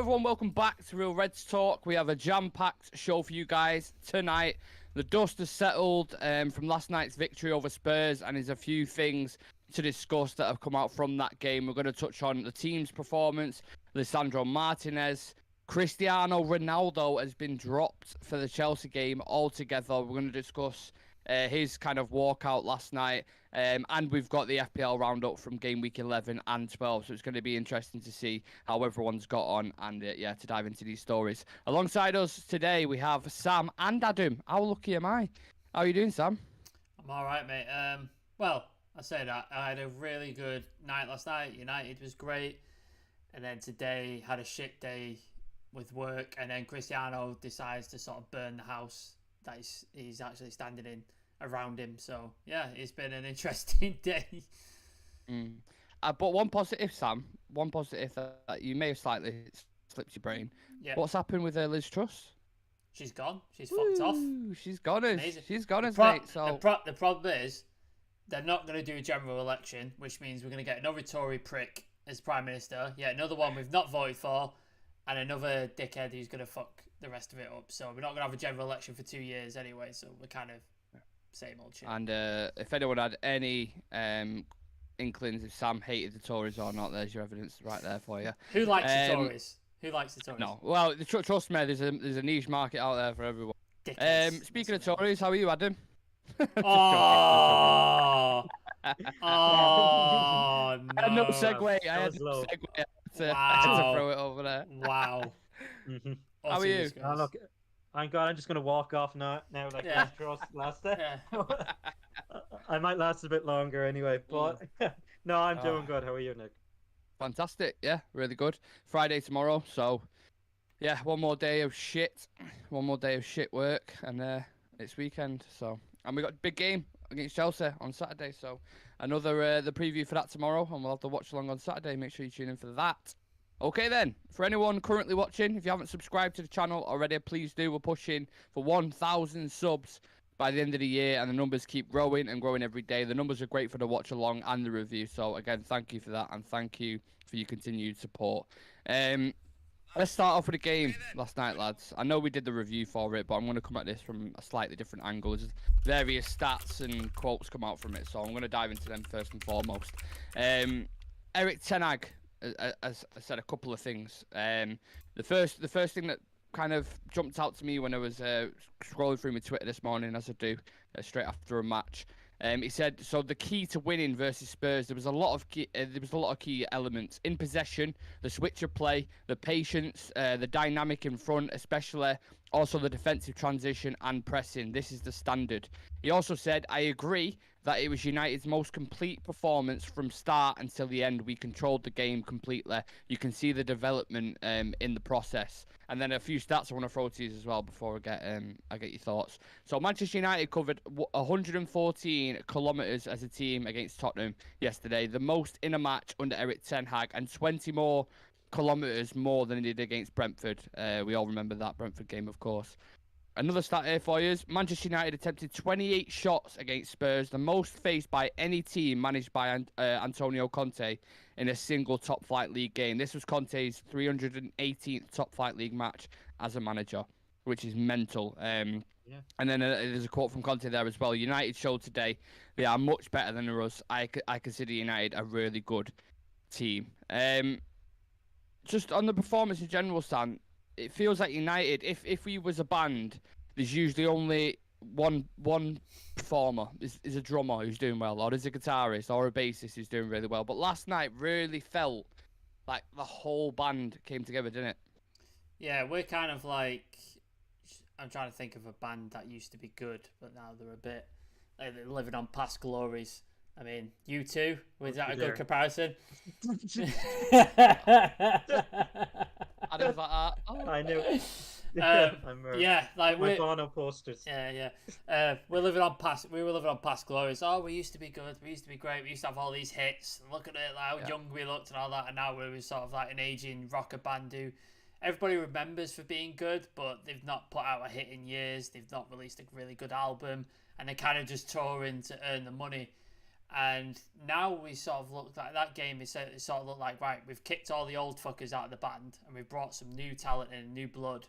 everyone, welcome back to Real Reds Talk. We have a jam-packed show for you guys tonight. The dust has settled from last night's victory over Spurs, and there's a few things to discuss that have come out from that game. We're going to touch on the team's performance, Lisandro Martinez. Cristiano Ronaldo has been dropped for the Chelsea game altogether. We're going to discuss his kind of walkout last night. And we've got the FPL roundup from game week 11 and 12. So it's going to be interesting to see how everyone's got on and, yeah, to dive into these stories. Alongside us today, we have Sam and Adam. How lucky am I? How are you doing, Sam? I'm all right, mate. Well, I say that. I had a really good night last night. United was great. And then today had a shit day with work. And then Cristiano decides to sort of burn the house that he's actually standing in around him. So yeah, it's been an interesting day. But one positive, Sam, one positive that you may have slightly slipped your brain. Yeah. What's happened with Liz Truss? She's gone. She's fucked off. She's gone us. Amazing. She's gone us, mate. So the problem is they're not going to do a general election, which means we're going to get another Tory prick as Prime Minister. Yeah, another one we've not voted for, and another dickhead who's going to fuck the rest of it up. So we're not going to have a general election for 2 years anyway. So we're kind of same old shit. And if anyone had any inklings if Sam hated the Tories or not, there's your evidence right there for you. Who likes the Tories? Who likes the Tories? No. Well, trust me, there's a niche market out there for everyone. Speaking of Tories, how are you, Adam? Oh, no. I had no segue. I had no segue. I had to throw it over there. Wow. How are you? Oh, look, I'm God. I'm just going to walk off now like Trust last day. I might last a bit longer anyway, but no, I'm doing good. How are you, Nick? Fantastic. Yeah, really good. Friday tomorrow, so yeah, one more day of shit work, and it's weekend. So, and we got a big game against Chelsea on Saturday. So another the preview for that tomorrow, and we'll have to watch along on Saturday. Make sure you tune in for that. Okay then, for anyone currently watching, if you haven't subscribed to the channel already, please do. We're pushing for 1,000 subs by the end of the year, and the numbers keep growing and growing every day. The numbers are great for the watch along and the review. So again, thank you for that, and thank you for your continued support. Let's start off with the game last night, lads. I know we did the review for it, but I'm going to come at this from a slightly different angle. There's various stats and quotes come out from it, so I'm going to dive into them first and foremost. Erik ten Hag has said a couple of things. The first thing that kind of jumped out to me when I was scrolling through my Twitter this morning, as I do straight after a match. He said, so the key to winning versus Spurs, there was a lot of key elements in possession, the switch of play, the patience, the dynamic in front, especially also the defensive transition and pressing. This is the standard. He also said, I agree that it was United's most complete performance from start until the end. We controlled the game completely. You can see the development in the process. And then a few stats I want to throw to you as well before I get your thoughts. So Manchester United covered 114 kilometres as a team against Tottenham yesterday, the most in a match under Erik ten Hag, and 20 more kilometres more than he did against Brentford. We all remember that Brentford game, of course. Another stat here for you. Manchester United attempted 28 shots against Spurs, the most faced by any team managed by Antonio Conte in a single top-flight league game. This was Conte's 318th top-flight league match as a manager, which is mental. And then there's a quote from Conte there as well. United showed today they are much better than us. I consider United a really good team. Just on the performance in general, Stan, it feels like United, if we was a band, there's usually only one performer. Is a drummer who's doing well, or there's a guitarist or a bassist who's doing really well. But last night really felt like the whole band came together, didn't it? Yeah, we're kind of like, I'm trying to think of a band that used to be good, but now they're a bit like they're living on past glories. I mean, U2, was that a good comparison? Adam's like that. Oh. I knew. Yeah, like my Bono posters. Yeah. We were living on past glories. Oh, we used to be good. We used to be great. We used to have all these hits. Look at it, like how young we looked and all that. And now we're sort of like an aging rocker band who everybody remembers for being good, but they've not put out a hit in years. They've not released a really good album, and they're kind of just touring to earn the money. And now we sort of look like that game is it sort of looked like, right, we've kicked all the old fuckers out of the band and we've brought some new talent and new blood,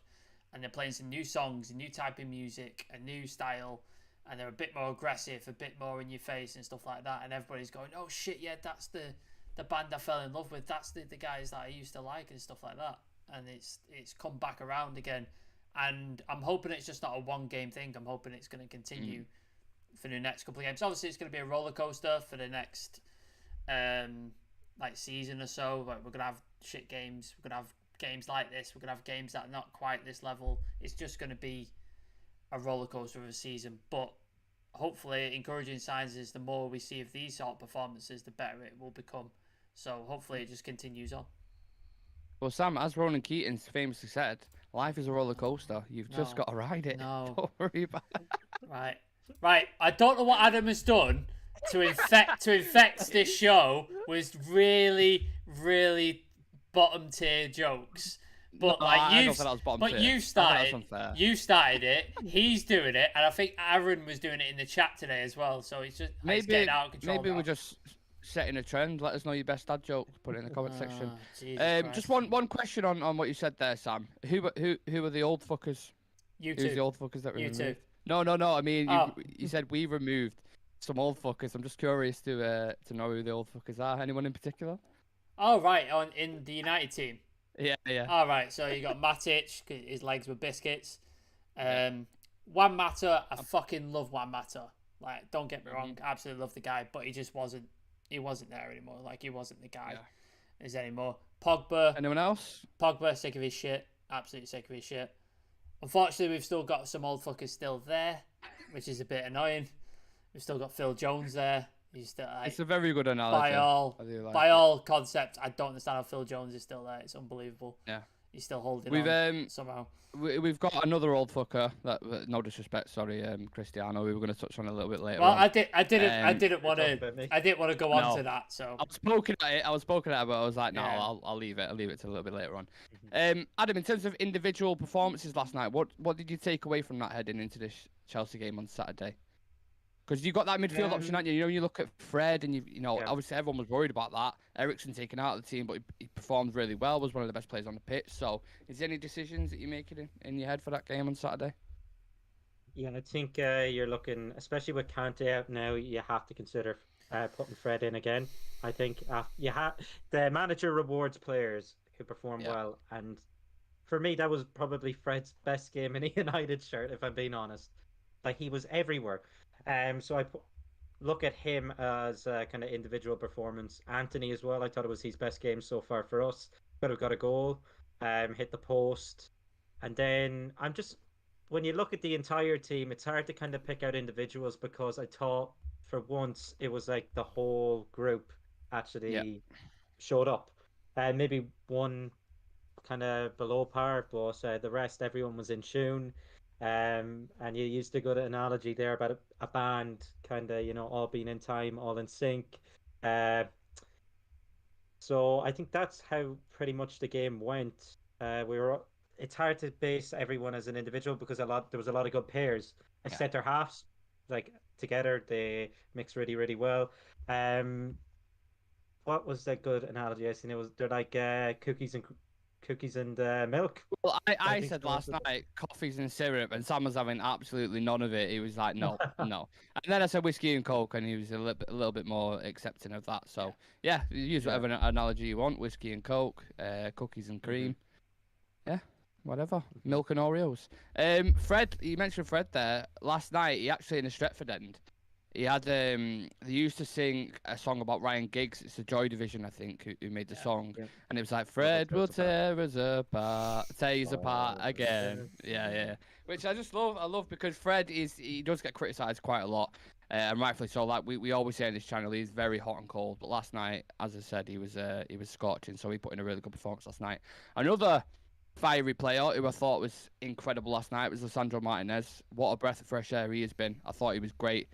and they're playing some new songs, a new type of music, a new style, and they're a bit more aggressive, a bit more in your face and stuff like that. And everybody's going, oh shit, yeah, that's the band I fell in love with. That's the guys that I used to like and stuff like that. And it's come back around again. And I'm hoping it's just not a one game thing. I'm hoping it's going to continue for the next couple of games. Obviously, it's going to be a roller coaster for the next like season or so. Like, we're going to have shit games. We're going to have games like this. We're going to have games that are not quite this level. It's just going to be a roller coaster of a season. But hopefully, encouraging signs is the more we see of these sort of performances, the better it will become. So hopefully, it just continues on. Well, Sam, as Ronan Keating's famously said, life is a roller coaster. You've just got to ride it. No. Don't worry about it. Right. I don't know what Adam has done to infect this show with really, really bottom tier jokes. But you started it. He's doing it, and I think Aaron was doing it in the chat today as well. So it's getting out of control. Maybe we're just setting a trend. Let us know your best dad joke. Put it in the comment section. Just one question on what you said there, Sam. Who are the old fuckers? You two. Who's the old fuckers that were You removed? two. No. I mean, you said we removed some old fuckers. I'm just curious to know who the old fuckers are. Anyone in particular? Oh right, in the United team. Yeah. All right, so you got Matic. His legs were biscuits. Juan Mata, I fucking love Juan Mata. Like, don't get me wrong, I absolutely love the guy, but he just wasn't. He wasn't there anymore. Like, he wasn't the guy is anymore. Pogba. Anyone else? Pogba, sick of his shit. Absolutely sick of his shit. Unfortunately, we've still got some old fuckers still there, which is a bit annoying. We've still got Phil Jones there. He's still, like, it's a very good analogy. By all concepts, I don't understand how Phil Jones is still there. It's unbelievable. Yeah. He's still holding on somehow. We've got another old fucker. That, no disrespect, sorry, Cristiano. We were going to touch on a little bit later. Well, on. I didn't want to go on to that. So I was poking at it, but I was like, no, I'll leave it. I'll leave it to a little bit later on. Adam, in terms of individual performances last night, what did you take away from that heading into this Chelsea game on Saturday? Because you got that midfield option, haven't you? You know, you look at Fred, and obviously everyone was worried about that. Ericsson taken out of the team, but he performed really well. Was one of the best players on the pitch. So, is there any decisions that you're making in your head for that game on Saturday? Yeah, I think you're looking, especially with Kante out now, you have to consider putting Fred in again. I think the manager rewards players who perform well, and for me, that was probably Fred's best game in a United shirt, if I'm being honest. Like, he was everywhere. So I look at him as a kind of individual performance. Anthony as well. I thought it was his best game so far for us. Could have got a goal, hit the post, and then when you look at the entire team, it's hard to kind of pick out individuals because I thought for once it was like the whole group actually showed up. Maybe one kind of below par, but the rest, everyone was in tune. And you used a good analogy there about a band kind of, all being in time, all in sync. So I think that's how pretty much the game went. It's hard to base everyone as an individual because there was a lot of good pairs. Centre halves, like, together, they mix really, really well. What was that good analogy I seen? They're like cookies and milk. Well, I said last night coffees and syrup, and Sam was having absolutely none of it. He was like, no. And then I said whiskey and coke, and he was a little bit more accepting of that. So yeah, use whatever analogy you want: whiskey and coke, cookies and cream. Yeah, whatever. Milk and Oreos. Fred, you mentioned Fred there. Last night, he actually in the Stretford end. He had they used to sing a song about Ryan Giggs. It's the Joy Division, I think, who made the song. Yeah. And it was like, Fred will tear us apart, tear us apart again. Yeah. Which I just love. I love because Fred he does get criticised quite a lot, and rightfully so. Like we always say on this channel, he's very hot and cold. But last night, as I said, he was scorching. So he put in a really good performance last night. Another fiery player who I thought was incredible last night was Lisandro Martinez. What a breath of fresh air he has been. I thought he was great.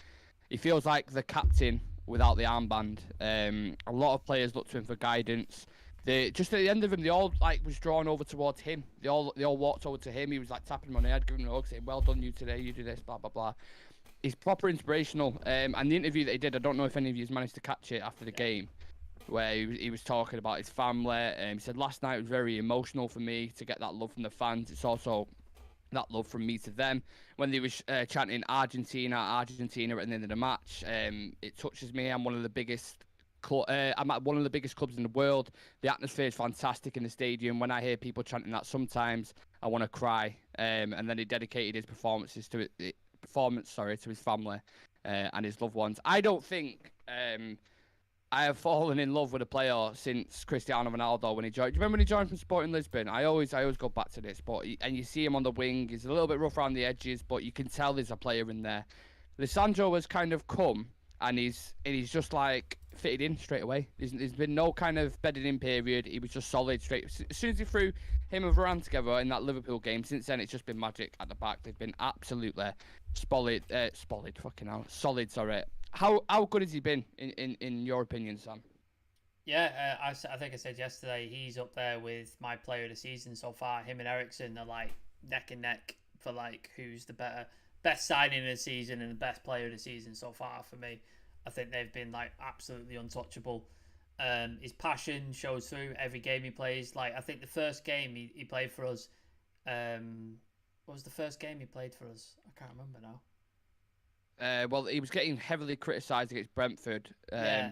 He feels like the captain without the armband. A lot of players look to him for guidance. Just at the end of him, they all was drawn over towards him. They all walked over to him. He was like tapping him on the head, giving him a hug, saying, "Well done, you today. You do this, blah blah blah." he's proper inspirational. And the interview that he did, I don't know if any of you managed to catch it after the game, where he was talking about his family. He said last night was very emotional for me to get that love from the fans. It's also that love from me to them. When they were chanting Argentina, Argentina at the end of the match, it touches me. I'm one of the biggest. I'm at one of the biggest clubs in the world. The atmosphere is fantastic in the stadium. When I hear people chanting that, sometimes I want to cry. And then he dedicated his performances to to his family and his loved ones. I don't think I have fallen in love with a player since Cristiano Ronaldo when he joined. Do you remember when he joined from Sporting Lisbon? I always go back to this, and you see him on the wing. He's a little bit rough around the edges, but you can tell there's a player in there. Lisandro has kind of come, and he's just like fitted in straight away. There's been no kind of bedding in period. He was just solid straight. As soon as he threw him and Varane together in that Liverpool game, since then it's just been magic at the back. They've been absolutely solid. Sorry. How good has he been in your opinion, Sam? Yeah, I think I said yesterday he's up there with my player of the season so far. Him and Eriksen are like neck and neck for like who's the best signing of the season and the best player of the season so far for me. I think they've been like absolutely untouchable. His passion shows through every game he plays. Like I think the first game he played for us, what was the first game he played for us? I can't remember now. Well, he was getting heavily criticised against Brentford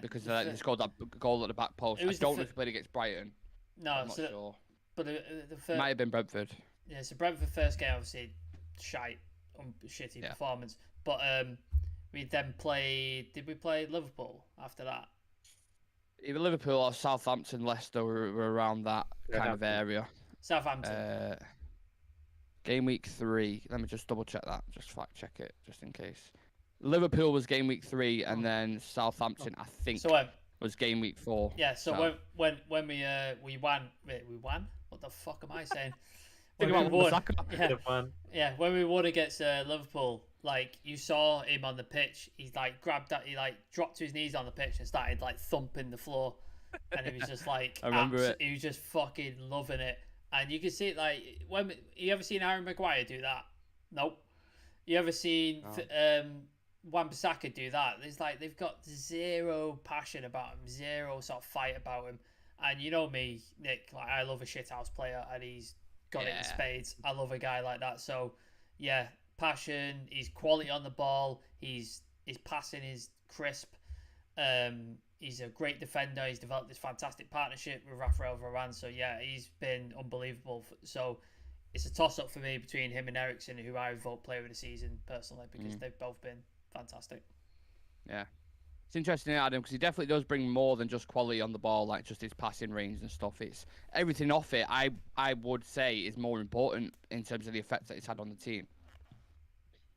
because they scored that goal at the back post. I don't know if he played against Brighton. No, I'm not sure. But the first might have been Brentford. Yeah, so Brentford first game obviously shitty performance. But we then played. Did we play Liverpool after that? Either Liverpool or Southampton, Leicester were around that kind of area. Southampton. Game week 3. Let me just double check that. Just fact check it, just in case. Liverpool was game week 3, and then Southampton, I think, was game week 4. Yeah. So when we won. What the fuck am I saying? When we won. Yeah. When we won against Liverpool, like you saw him on the pitch, he like grabbed that, he like dropped to his knees on the pitch and started like thumping the floor, and it was just like I remember it. He was just fucking loving it, and you can see it like when you ever seen Harry Maguire do that? Nope. You ever seen Wan-Bissaka do that? There's like they've got zero passion about him, zero sort of fight about him, and you know me, Nick. Like I love a shithouse player, and he's got it in spades. I love a guy like that. So yeah, passion. He's quality on the ball. His passing is crisp. He's a great defender. He's developed this fantastic partnership with Rafael Varane. So yeah, he's been unbelievable. So it's a toss up for me between him and Eriksen, who I vote player of the season personally because they've both been fantastic. Yeah. It's interesting, Adam, because he definitely does bring more than just quality on the ball, like just his passing range and stuff. It's everything off it. I would say is more important in terms of the effect that it's had on the team.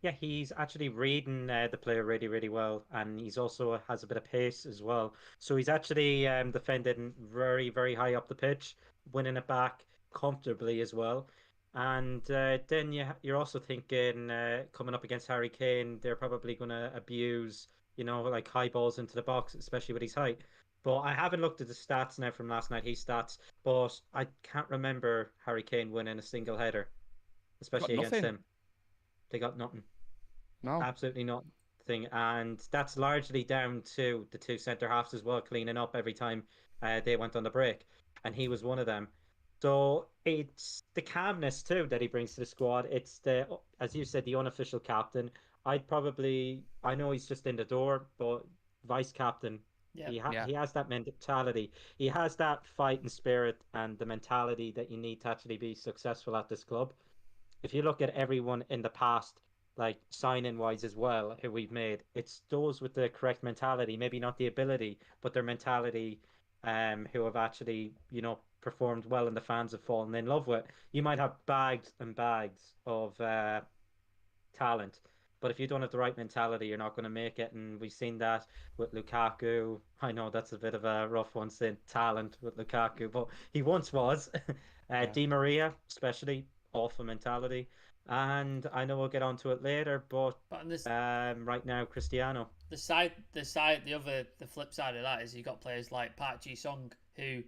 Yeah, he's actually reading the player really, really well, and he's also has a bit of pace as well. So he's actually defending very, very high up the pitch, winning it back comfortably as well. And then you're also thinking coming up against Harry Kane, they're probably going to abuse, like high balls into the box, especially with his height. But I haven't looked at the stats now from last night, his stats, but I can't remember Harry Kane winning a single header, especially against him. They got nothing. No. Absolutely nothing. And that's largely down to the two centre-halves as well, cleaning up every time they went on the break. And he was one of them. So it's the calmness too that he brings to the squad. It's as you said, the unofficial captain. I know he's just in the door, but vice captain. Yeah. He has that mentality. He has that fighting spirit and the mentality that you need to actually be successful at this club. If you look at everyone in the past, like signing wise as well, who we've made, it's those with the correct mentality, maybe not the ability, but their mentality, who have actually, performed well and the fans have fallen in love with. You might have bags and bags of talent, but if you don't have the right mentality, you're not going to make it. And we've seen that with Lukaku. I know that's a bit of a rough one saying talent with Lukaku, but he once was. Di Maria, especially, awful mentality. And I know we'll get onto it later, but right now, Cristiano. The flip side of that is you got players like Park Ji-sung, who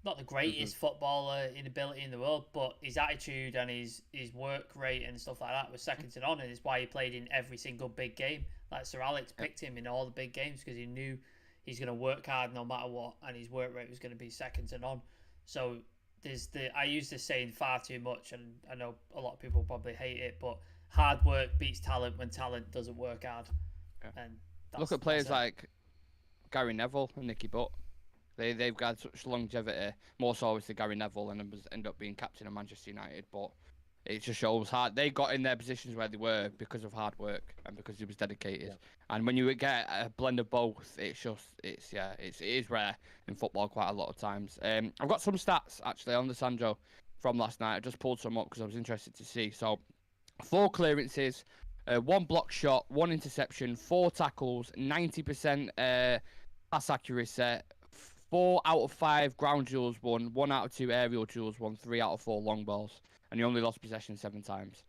not the greatest footballer in ability in the world, but his attitude and his work rate and stuff like that was second to none, and it's why he played in every single big game. Like Sir Alex picked him in all the big games because he knew he's going to work hard no matter what, and his work rate was going to be second to none. So I use this saying far too much, and I know a lot of people probably hate it, but hard work beats talent when talent doesn't work hard. Yeah. And look at players like Gary Neville and Nicky Butt. They've got such longevity, more so obviously Gary Neville, and ended up being captain of Manchester United. But it just shows hard. They got in their positions where they were because of hard work and because he was dedicated. Yeah. And when you get a blend of both, it is rare in football quite a lot of times. I've got some stats actually on the Sandro from last night. I just pulled some up because I was interested to see. So 4 clearances, 1 block shot, 1 interception, 4 tackles, 90% pass accuracy, 4 out of 5 ground duels won, 1 out of 2 aerial duels won, 3 out of 4 long balls, and he only lost possession 7 times.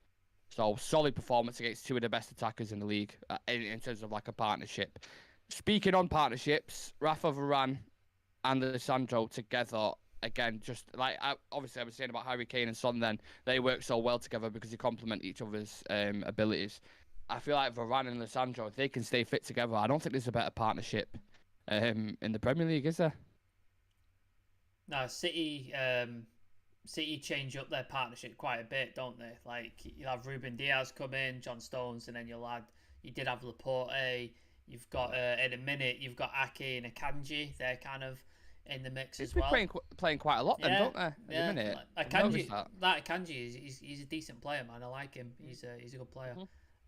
So solid performance against 2 of the best attackers in the league in terms of like a partnership. Speaking on partnerships, Rafa Varane and Alessandro together again, just like obviously I was saying about Harry Kane and Son. Then they work so well together because they complement each other's abilities. I feel like Varane and Alessandro, if they can stay fit together, I don't think there's a better partnership in the Premier League, is there? No, City change up their partnership quite a bit, don't they? Like you'll have Ruben Diaz come in, John Stones, and then you did have Laporte. You've got in a minute you've got Ake and Akanji. They're kind of in the mix as well. Playing quite a lot then, don't they? In a minute. Akanji he's a decent player, man. I like him. He's a good player.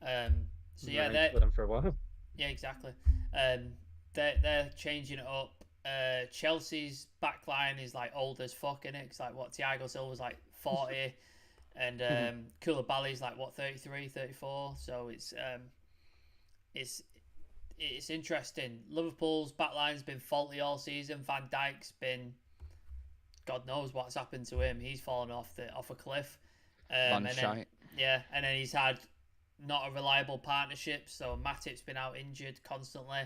So yeah, they're with him for a while. Yeah, exactly. They're changing it up. Chelsea's back line is like old as fuck, innit? It's like what Thiago Silva's like 40 and Koulibaly's like what 33, 34. So it's interesting. Liverpool's back line's been faulty all season. Van Dijk's been, God knows what's happened to him. He's fallen off a cliff. And then he's had not a reliable partnership. So Matip's been out injured constantly.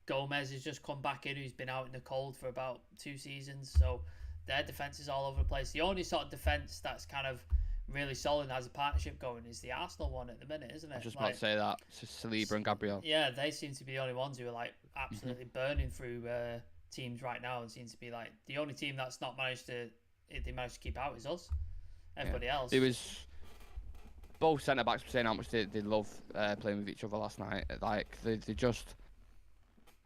Gomez has just come back in, who's been out in the cold for about 2 seasons. So their defence is all over the place. The only sort of defence that's kind of really solid and has a partnership going is the Arsenal one at the minute, isn't it? I was just about to say that. It's Saliba and Gabriel. Yeah, they seem to be the only ones who are like absolutely burning through teams right now, and seems to be like the only team that's not managed to keep out is us. Everybody else. It was both centre backs were saying how much they love playing with each other last night. Like they just.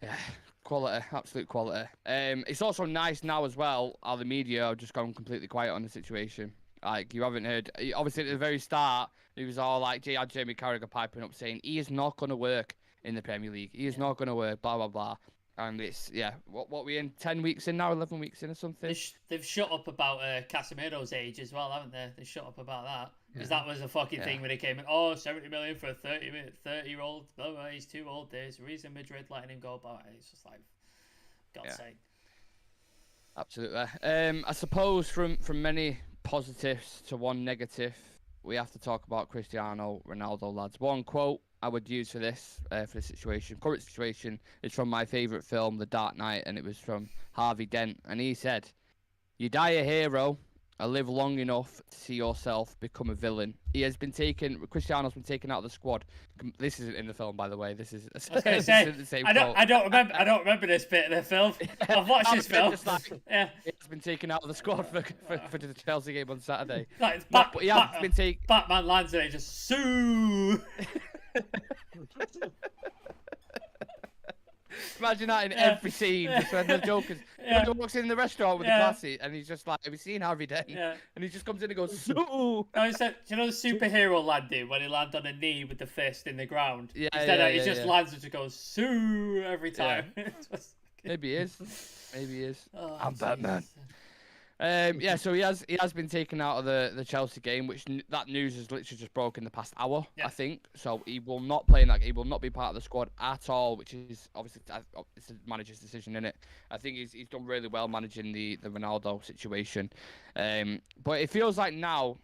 Yeah, quality, absolute quality. It's also nice now as well how the media have just gone completely quiet on the situation. Like, you haven't heard... Obviously, at the very start, it was all like, Jamie Carragher piping up saying, he is not going to work in the Premier League. He is not going to work, blah, blah, blah. And it's, what we in? 10 weeks in now? 11 weeks in or something? They've shut up about Casemiro's age as well, haven't they? They shut up about that. Because that was a fucking thing when they came in. 70 million for a 30-year-old. Blah, blah, he's too old. There's a reason Madrid letting him go. But it's just like, God's sake. Absolutely. I suppose from many positives to one negative, we have to talk about Cristiano Ronaldo, lads. One quote I would use for this situation, current situation, is from my favourite film, The Dark Knight, and it was from Harvey Dent. And he said, "You die a hero and live long enough to see yourself become a villain." Cristiano's been taken out of the squad. This isn't in the film, by the way. This is the same quote. I don't remember this bit of the film. I've watched this film. He's been taken out of the squad for the Chelsea game on Saturday. Like, Batman lands and he just sue. Imagine that in every scene, just when the Joker's walks in the restaurant with the classy, and he's just like, "Have you seen Harvey Dent?" And he just comes in and goes, "Sue." No, he said, "Do you know the superhero landing when he lands on a knee with the fist in the ground?" He just lands and just goes, "Sue" every time. Maybe he is. I'm Jesus. Batman. So he has been taken out of the Chelsea game, which that news has literally just broken the past hour, I think. So he will not play in that. He will not be part of the squad at all, which is obviously it's the manager's decision, isn't it? I think he's done really well managing the Ronaldo situation, but it feels like now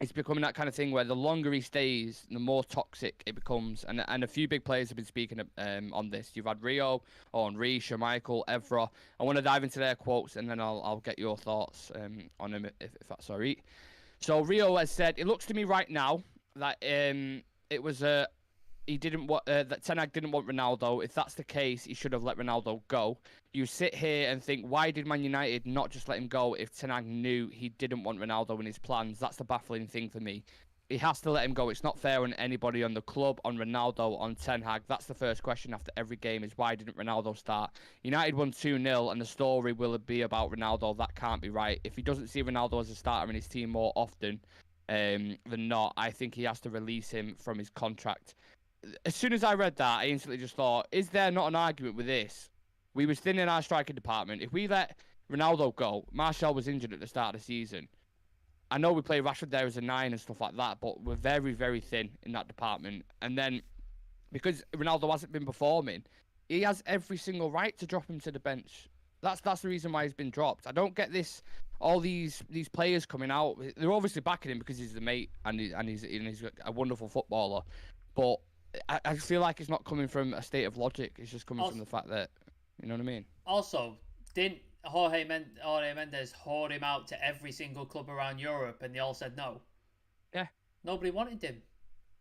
it's becoming that kind of thing where the longer he stays, the more toxic it becomes. And a few big players have been speaking on this. You've had Rio, Henri, Schmeichel, Evra. I want to dive into their quotes, and then I'll get your thoughts on them if that's all right. So Rio has said, it looks to me right now that it was he didn't want that Ten Hag didn't want Ronaldo. If that's the case, he should have let Ronaldo go. You sit here and think, why did Man United not just let him go if Ten Hag knew he didn't want Ronaldo in his plans? That's the baffling thing for me. He has to let him go. It's not fair on anybody, on the club, on Ronaldo, on Ten Hag. That's the first question after every game is, why didn't Ronaldo start? United won 2-0 and the story will be about Ronaldo. That can't be right. If he doesn't see Ronaldo as a starter in his team more often than not, I think he has to release him from his contract. As soon as I read that, I instantly just thought, is there not an argument with this? We was thin in our striking department. If we let Ronaldo go, Martial was injured at the start of the season. I know we play Rashford there as a 9 and stuff like that, but we're very, very thin in that department. And then, because Ronaldo hasn't been performing, he has every single right to drop him to the bench. That's the reason why he's been dropped. I don't get this. All these players coming out, they're obviously backing him because he's the mate and he's a wonderful footballer. But I feel like it's not coming from a state of logic. It's just coming from the fact that, you know what I mean? Also, didn't Jorge Mendes hoard him out to every single club around Europe and they all said no? Yeah. Nobody wanted him.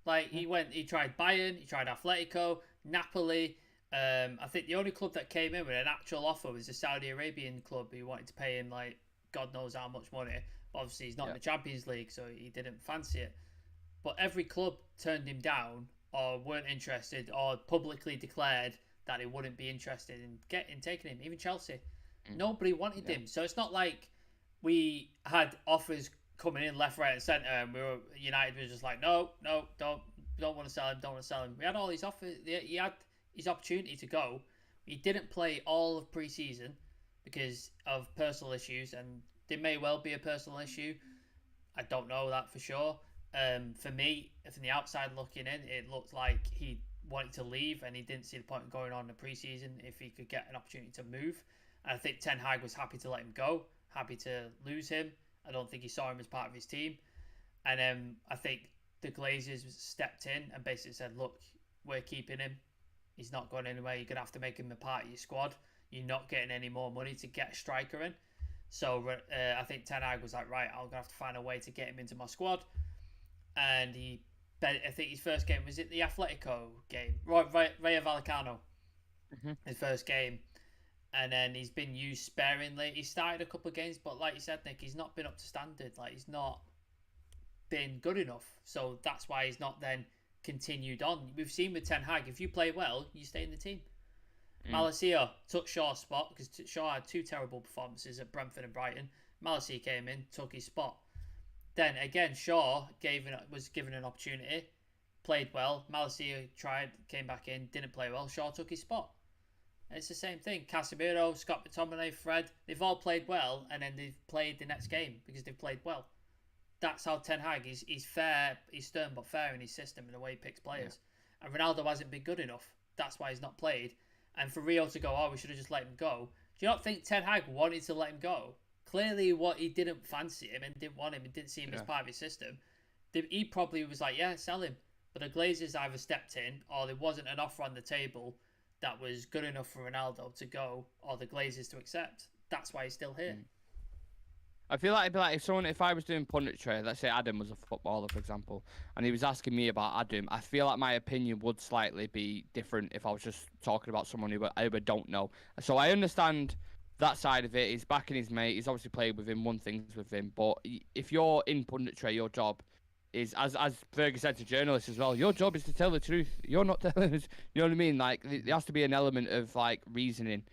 Like, he tried Bayern, he tried Atletico, Napoli. I think the only club that came in with an actual offer was a Saudi Arabian club who wanted to pay him, like, God knows how much money. But obviously, he's not in the Champions League, so he didn't fancy it. But every club turned him down or weren't interested or publicly declared that they wouldn't be interested in taking him. Even Chelsea. Nobody wanted him. So it's not like we had offers coming in left, right and centre and United was just like, no, don't want to sell him. We had all these offers. He had his opportunity to go. He didn't play all of pre-season because of personal issues, and there may well be a personal issue. I don't know that for sure. For me, from the outside looking in, it looked like he wanted to leave and he didn't see the point of going on in the pre-season if he could get an opportunity to move. And I think Ten Hag was happy to let him go, happy to lose him. I don't think he saw him as part of his team. And I think the Glazers stepped in and basically said, look, we're keeping him. He's not going anywhere. You're going to have to make him a part of your squad. You're not getting any more money to get a striker in. So I think Ten Hag was like, right, I'm going to have to find a way to get him into my squad. And I think his first game was it the Atletico game, Rayo Vallecano, his first game, and then he's been used sparingly. He started a couple of games, but like you said, Nick, he's not been up to standard. Like, he's not been good enough, so that's why he's not then continued on. We've seen with Ten Hag, if you play well, you stay in the team. Malacia took Shaw's spot because Shaw had 2 terrible performances at Brentford and Brighton. Malacia came in, took his spot. Then again, Shaw was given an opportunity, played well. Malacia tried, came back in, didn't play well. Shaw took his spot. And it's the same thing. Casemiro, Scott McTominay, Fred, they've all played well, and then they've played the next game because they've played well. That's how Ten Hag is. He's fair, he's stern but fair in his system and the way he picks players. Yeah. And Ronaldo hasn't been good enough. That's why he's not played. And for Rio to go, oh, we should have just let him go. Do you not think Ten Hag wanted to let him go? Clearly, he didn't fancy him and didn't want him and didn't see him as part of his system. He probably was like, yeah, sell him. But the Glazers either stepped in or there wasn't an offer on the table that was good enough for Ronaldo to go or the Glazers to accept. That's why he's still here. I feel like it'd be like if I was doing punditry, let's say Adam was a footballer, for example, and he was asking me about Adam, I feel like my opinion would slightly be different if I was just talking about someone who I don't know. So I understand that side of it. He's backing his mate. He's obviously played with him, won things with him. But if you're in punditry, your job is, as Fergie said to journalists as well, your job is to tell the truth. You're not telling us. You know what I mean? Like, there has to be an element of like reasoning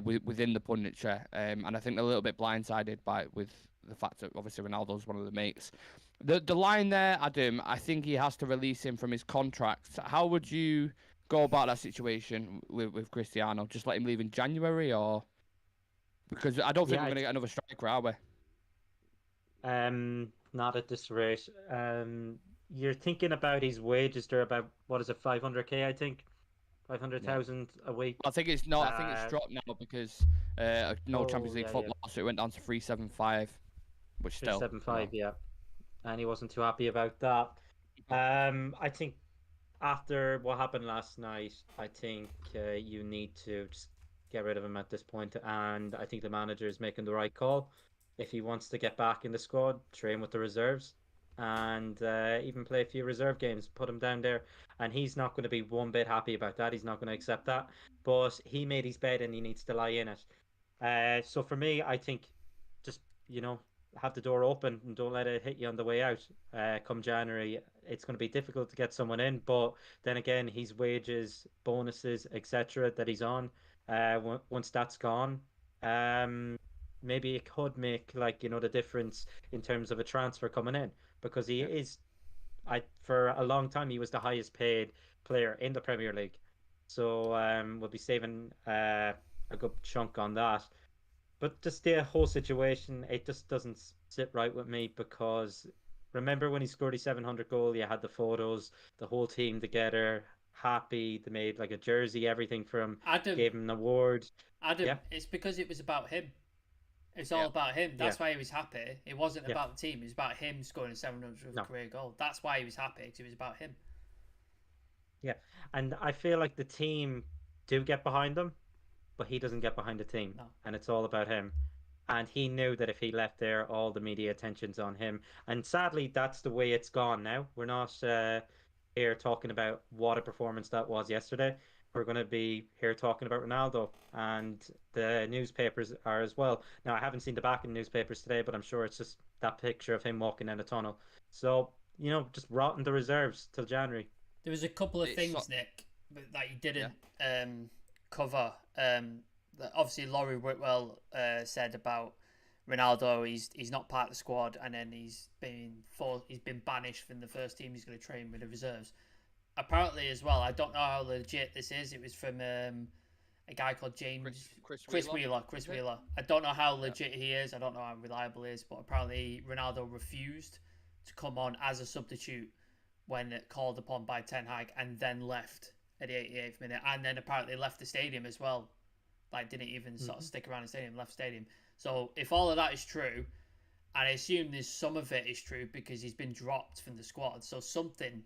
within the punditry. And I think they're a little bit blindsided with the fact that obviously Ronaldo's one of the mates. The line there, Adam, I think he has to release him from his contract. How would you go about that situation with Cristiano? Just let him leave in January, or? Because I don't think we're going to get another striker, are we? Not at this rate. You're thinking about his wages. They're about, what is it, 500k, I think? 500,000 a week. I think it's not. I think it's dropped now because Champions League football, so it went down to 375, which still 375, yeah. and he wasn't too happy about that. I think after what happened last night, I think you need to just get rid of him at this point, and I think the manager is making the right call. If he wants to get back in the squad, train with the reserves, and even play a few reserve games, put him down there, and he's not going to be one bit happy about that. He's not going to accept that. But he made his bed, and he needs to lie in it. So for me, I think just have the door open and don't let it hit you on the way out. Come January, it's going to be difficult to get someone in, but then again, his wages, bonuses, etc., that he's on, once that's gone, maybe it could make the difference in terms of a transfer coming in, because he is, for a long time he was the highest paid player in the Premier League, so we'll be saving a good chunk on that. But just the whole situation, it just doesn't sit right with me, because remember when he scored his 700 goal, you had the photos, the whole team together, happy, they made like a jersey, everything for him, gave him an award. Adam, it's because it was about him. It's all about him. That's why he was happy. It wasn't about the team. It was about him scoring a 700th career goal. That's why he was happy, because it was about him. Yeah, and I feel like the team do get behind him, but he doesn't get behind the team, and it's all about him. And he knew that if he left there, all the media attention's on him. And sadly, that's the way it's gone now. We're not here talking about what a performance that was yesterday. We're going to be here talking about Ronaldo, and the newspapers are as well. Now, I haven't seen the back in the newspapers today, but I'm sure it's just that picture of him walking down a tunnel. So, just rotting the reserves till January. There was a couple of things, Nick, that you didn't cover. Obviously, Laurie Whitwell said about Ronaldo. He's not part of the squad, and then he's been banished from the first team. He's going to train with the reserves. Apparently, as well, I don't know how legit this is. It was from a guy called Chris Wheeler. I don't know how legit he is. I don't know how reliable he is, but apparently Ronaldo refused to come on as a substitute when called upon by Ten Hag, and then left at the 88th minute, and then apparently left the stadium as well. Like, didn't even sort of stick around the stadium, left stadium. So if all of that is true, and I assume there's some of it is true because he's been dropped from the squad, so something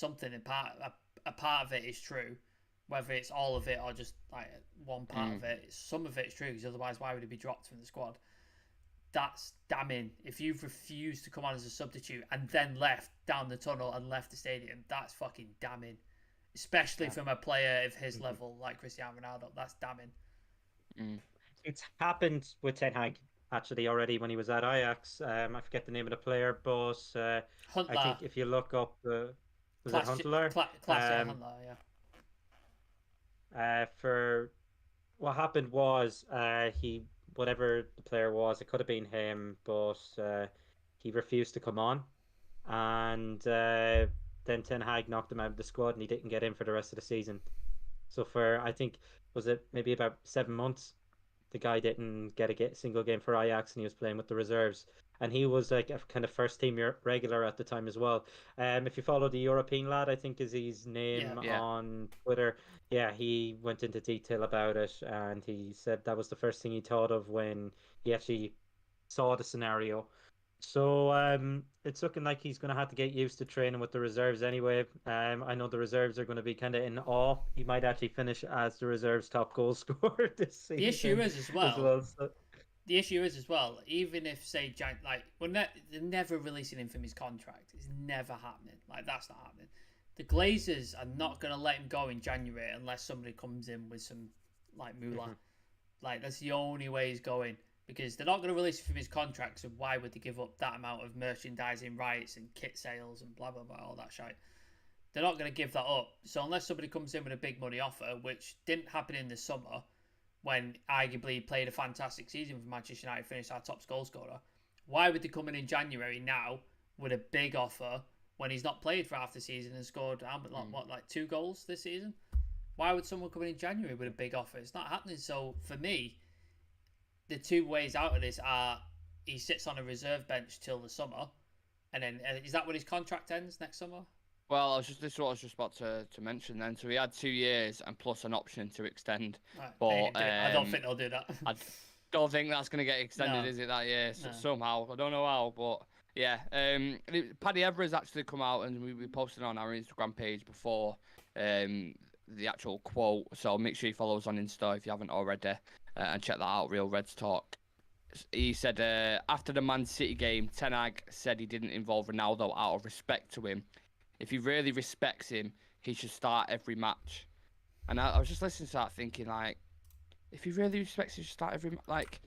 a part of it is true, whether it's all of it or just like one part of it. Some of it is true, because otherwise why would he be dropped from the squad? That's damning. If you've refused to come on as a substitute and then left down the tunnel and left the stadium, that's fucking damning. Especially from a player of his level like Cristiano Ronaldo. That's damning. It's happened with Ten Hag actually already when he was at Ajax. I forget the name of the player, but I think if you look up, was it Huntelaar? Huntelaar, yeah. For what happened was whatever the player was, it could have been him, but he refused to come on, and then Ten Hag knocked him out of the squad, and he didn't get in for the rest of the season. So for, I think, was it maybe about 7 months, the guy didn't get a single game for Ajax, and he was playing with the reserves. And he was like a kind of first team regular at the time as well. If you follow the European lad, I think is his name on Twitter. Yeah, he went into detail about it, and he said that was the first thing he thought of when he actually saw the scenario. So it's looking like he's going to have to get used to training with the reserves anyway. I know the reserves are going to be kind of in awe. He might actually finish as the reserves' top goal scorer this season. The issue is The issue is as well, even if, say, they're never releasing him from his contract. It's never happening. Like, that's not happening. The Glazers are not going to let him go in January unless somebody comes in with some, like, moolah. Like, that's the only way he's going. Because they're not going to release him from his contract, so why would they give up that amount of merchandising rights and kit sales and blah, blah, blah, all that shit? They're not going to give that up. So unless somebody comes in with a big money offer, which didn't happen in the summer, when arguably played a fantastic season for Manchester United, finished our top goal scorer, why would they come in January now with a big offer when he's not played for half the season and scored, like 2 goals this season? Why would someone come in January with a big offer? It's not happening. So for me, the 2 ways out of this are he sits on a reserve bench till the summer, and then is that when his contract ends next summer? Well, this is what I was just about to mention then. So he had 2 years and plus an option to extend. Right. But I don't think they'll do that. I don't think that's going to get extended, is it, that year? No. Somehow. I don't know how, but Yeah, Paddy Everett's actually come out and we posted on our Instagram page before the actual quote. So make sure you follow us on Insta if you haven't already, and check that out. Real Reds Talk. He said after the Man City game, Ten Hag said he didn't involve Ronaldo out of respect to him. If he really respects him, he should start every match. And I was just listening to that, thinking like, if he really respects him, he should start every like.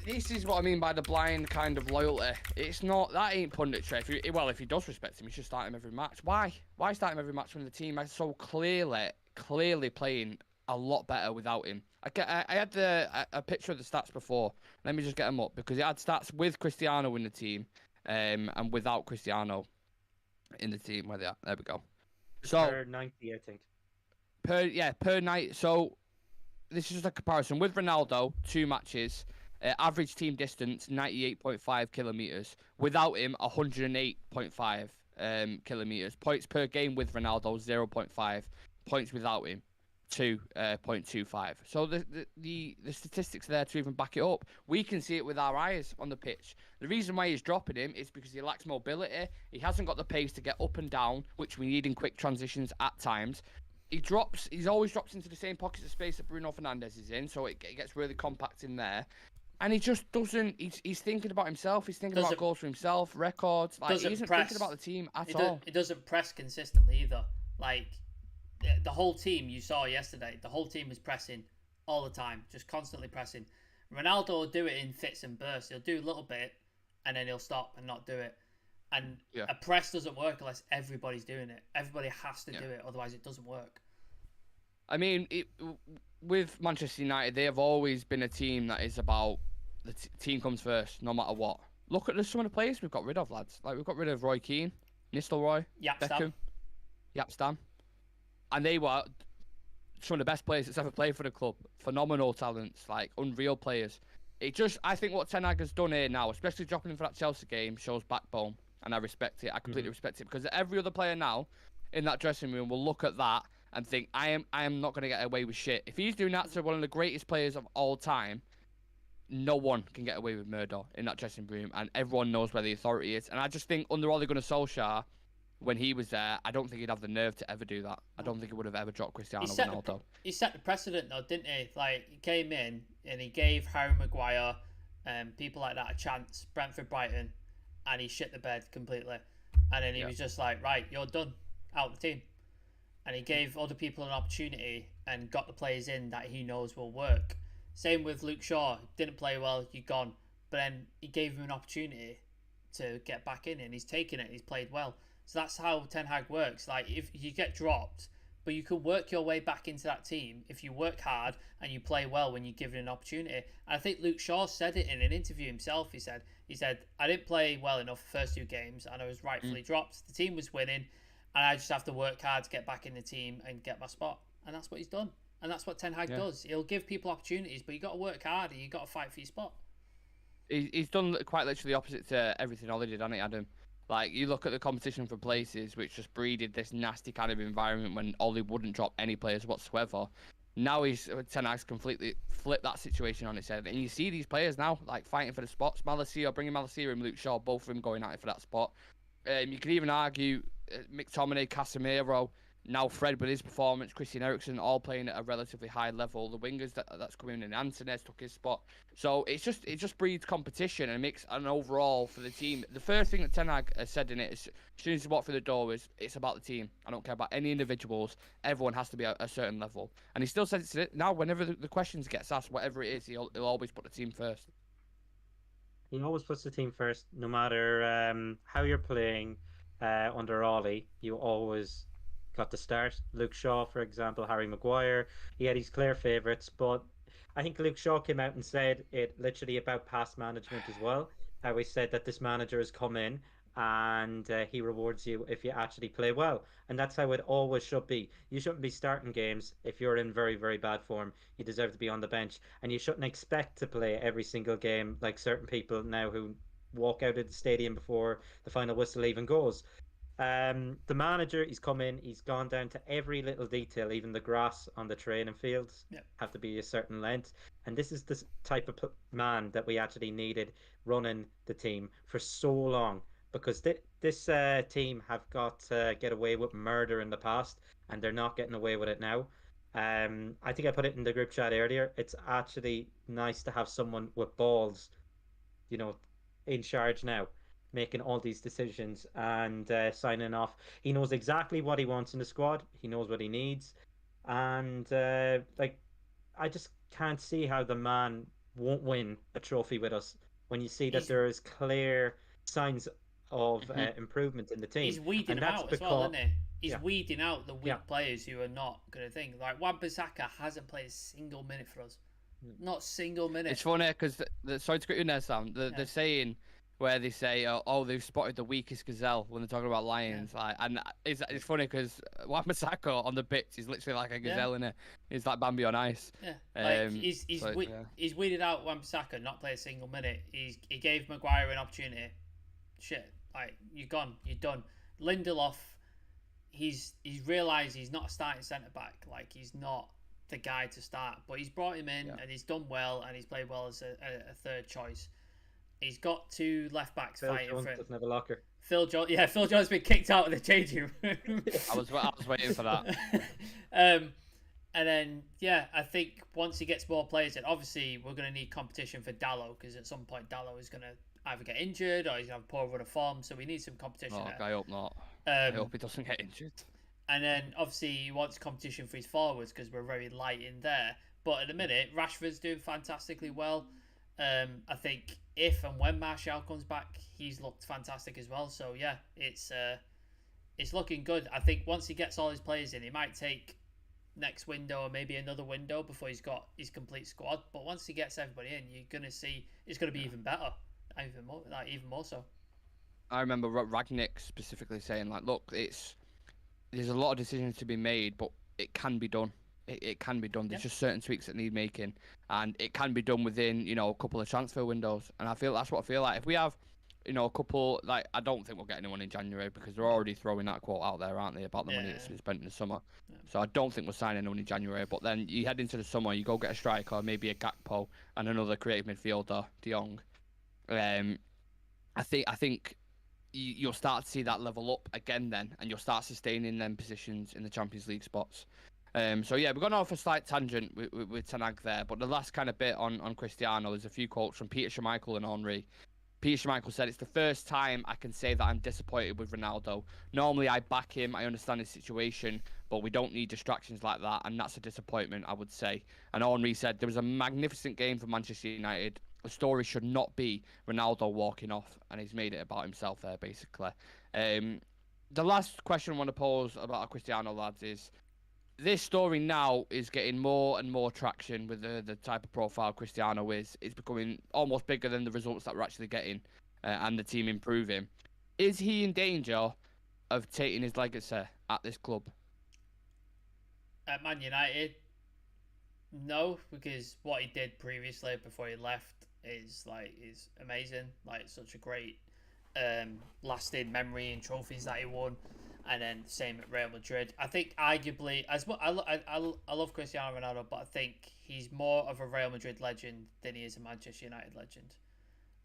This is what I mean by the blind kind of loyalty. It's not that ain't punditry. If he does respect him, he should start him every match. Why? Why start him every match when the team is so clearly playing a lot better without him? I had a picture of the stats before. Let me just get them up because it had stats with Cristiano in the team, and without Cristiano in the team. Where they are? There we go. So per 90, I think. Per night. So this is just a comparison with Ronaldo. 2 matches. Average team distance 98.5 kilometers. Without him, 108.5 kilometers. Points per game with Ronaldo 0.5. Points without him 2.25. So the statistics there to even back it up. We can see it with our eyes on the pitch. The reason why he's dropping him is because he lacks mobility. He hasn't got the pace to get up and down, which we need in quick transitions at times. He's always drops into the same pockets of space that Bruno Fernandes is in, so it gets really compact in there. And he just doesn't. He's thinking about himself. He's thinking about goals for himself, records. Like he isn't thinking about the team at all. He doesn't press consistently either. Like the whole team you saw yesterday, the whole team was pressing all the time, just constantly pressing. Ronaldo will do it in fits and bursts. He'll do a little bit, and then he'll stop and not do it. And a press doesn't work unless everybody's doing it. Everybody has to do it, otherwise it doesn't work. I mean, with Manchester United, they have always been a team that is about the team comes first, no matter what. Look at some of the players we've got rid of, lads. Like we've got rid of Roy Keane, Nistelrooy, Beckham, Yapstam, and they were some of the best players that's ever played for the club. Phenomenal talents, like unreal players. I think what Ten Hag has done here now, especially dropping him for that Chelsea game, shows backbone, and I respect it. I completely respect it because every other player now in that dressing room will look at that and think, I am not going to get away with shit. If he's doing that to one of the greatest players of all time, no one can get away with murder in that dressing room, and everyone knows where the authority is. And I just think under Ole Gunnar Solskjaer, when he was there, I don't think he'd have the nerve to ever do that. I don't think he would have ever dropped Cristiano Ronaldo. He set the precedent though, didn't he? Like he came in and he gave Harry Maguire and people like that a chance, Brentford, Brighton, and he shit the bed completely. And then he was just like, right, you're done, out of the team. And he gave other people an opportunity and got the players in that he knows will work. Same with Luke Shaw. Didn't play well, you're gone. But then he gave him an opportunity to get back in and he's taken it. He's played well. So that's how Ten Hag works. Like if you get dropped, but you can work your way back into that team if you work hard and you play well when you're given an opportunity. And I think Luke Shaw said it in an interview himself. He said, I didn't play well enough the first 2 games and I was rightfully dropped. The team was winning and I just have to work hard to get back in the team and get my spot. And that's what he's done. And that's what Ten Hag does. He'll give people opportunities, but you got to work hard and you got to fight for your spot. He's done quite literally the opposite to everything Ollie did, hasn't he, Adam? Like, you look at the competition for places, which just breeded this nasty kind of environment when Ollie wouldn't drop any players whatsoever. Now Ten Hag's completely flipped that situation on its head. And you see these players now, like, fighting for the spots. Bringing Malacia and Luke Shaw, both of them going at it for that spot. You could even argue McTominay, Casemiro, now Fred with his performance, Christian Eriksen, all playing at a relatively high level. The wingers that's coming in, Antunes took his spot. So it just breeds competition and makes an overall for the team. The first thing that Ten Hag has said in it is, as soon as he walked through the door, is it's about the team. I don't care about any individuals. Everyone has to be at a certain level. And he still says it now. Whenever the questions gets asked, whatever it is, he'll always put the team first. He always puts the team first, no matter how you're playing under Ollie. You always got to start. Luke Shaw, for example, Harry Maguire, he had his clear favourites, but I think Luke Shaw came out and said it literally about past management as well. How he said that this manager has come in and he rewards you if you actually play well. And that's how it always should be. You shouldn't be starting games if you're in very, very bad form. You deserve to be on the bench. And you shouldn't expect to play every single game like certain people now who walk out of the stadium before the final whistle even goes. The manager, he's come in, he's gone down to every little detail, even the grass on the training fields Yep. have to be a certain length. And this is the type of man that we actually needed running the team for so long, because this team have got to get away with murder in the past, and they're not getting away with it now. I think I put it in the group chat earlier. It's actually nice to have someone with balls, you know, in charge now, making all these decisions and signing off. He knows exactly what he wants in the squad. He knows what he needs, and like, I just can't see how the man won't win a trophy with us when you see that He's there is clear signs of Mhm. improvement in the team. he's weeding And them that's out as well, because, isn't he? He's yeah, weeding out the weak yeah, players who are not going to think. Like Wan-Bissaka hasn't played a single minute for us. Mm. Not a single minute. It's funny because sorry to cut you in there, Sam. Yeah. The saying where they say, "Oh, they've spotted the weakest gazelle" when they're talking about lions. Like, and it's funny because Wan-Bissaka on the pitch is literally like a gazelle in it. He's like Bambi on ice. Yeah, like so, yeah. he's weeded out Wan-Bissaka, not play a single minute. He gave Maguire an opportunity. Shit, like you're gone, you're done. Lindelof, he's realised he's not a starting centre back. Like he's not the guy to start, but he's brought him in and he's done well and he's played well as a third choice. He's got two left backs Phil fighting Jones for him. doesn't have a locker. Phil Jones, yeah, Phil Jones has been kicked out of the changing room. I was waiting for that. And then, yeah, I think once he gets more players in, obviously we're going to need competition for Dallo, because at some point Dallo is going to either get injured or he's going to have a poor run of form, so we need some competition there. I hope not. I hope he doesn't get injured. And then, obviously, he wants competition for his forwards because we're very light in there. But at the minute, Rashford's doing fantastically well. I think if and when Martial comes back, he's looked fantastic as well. So, yeah, it's looking good. I think once he gets all his players in, it might take next window or maybe another window before he's got his complete squad. But once he gets everybody in, you're going to see it's going to be even better, even more so. I remember Ragnick specifically saying, like, look, there's a lot of decisions to be made, but it can be done. It can be done. There's just certain tweaks that need making, and it can be done within, a couple of transfer windows. And that's what I feel like. If we have, a couple, like, I don't think we'll get anyone in January because they're already throwing that quote out there, aren't they, about the money that's been spent in the summer. Yeah. So I don't think we'll sign anyone in January. But then you head into the summer, you go get a striker, maybe a Gakpo, and another creative midfielder, De Jong. I think you'll start to see that level up again then, and you'll start sustaining them positions in the Champions League spots. So yeah, we're going off a slight tangent with Ten Hag there, but the last kind of bit on Cristiano, there's a few quotes from Peter Schmeichel and Henry. Peter Schmeichel said, "It's the first time I can say that I'm disappointed with Ronaldo. Normally I back him, I understand his situation, but we don't need distractions like that, and that's a disappointment, I would say." And Henry said, "There was a magnificent game for Manchester United. The story should not be Ronaldo walking off," and he's made it about himself there, basically. The last question I want to pose about our Cristiano lads is, this story now is getting more and more traction with the type of profile Cristiano is. It's becoming almost bigger than the results that we're actually getting, and the team improving. Is he in danger of taking his legacy at this club? At Man United, no, because what he did previously before he left is amazing. Like, such a great lasting memory and trophies that he won. And then same at Real Madrid. I think arguably, as well, I love Cristiano Ronaldo, but I think he's more of a Real Madrid legend than he is a Manchester United legend.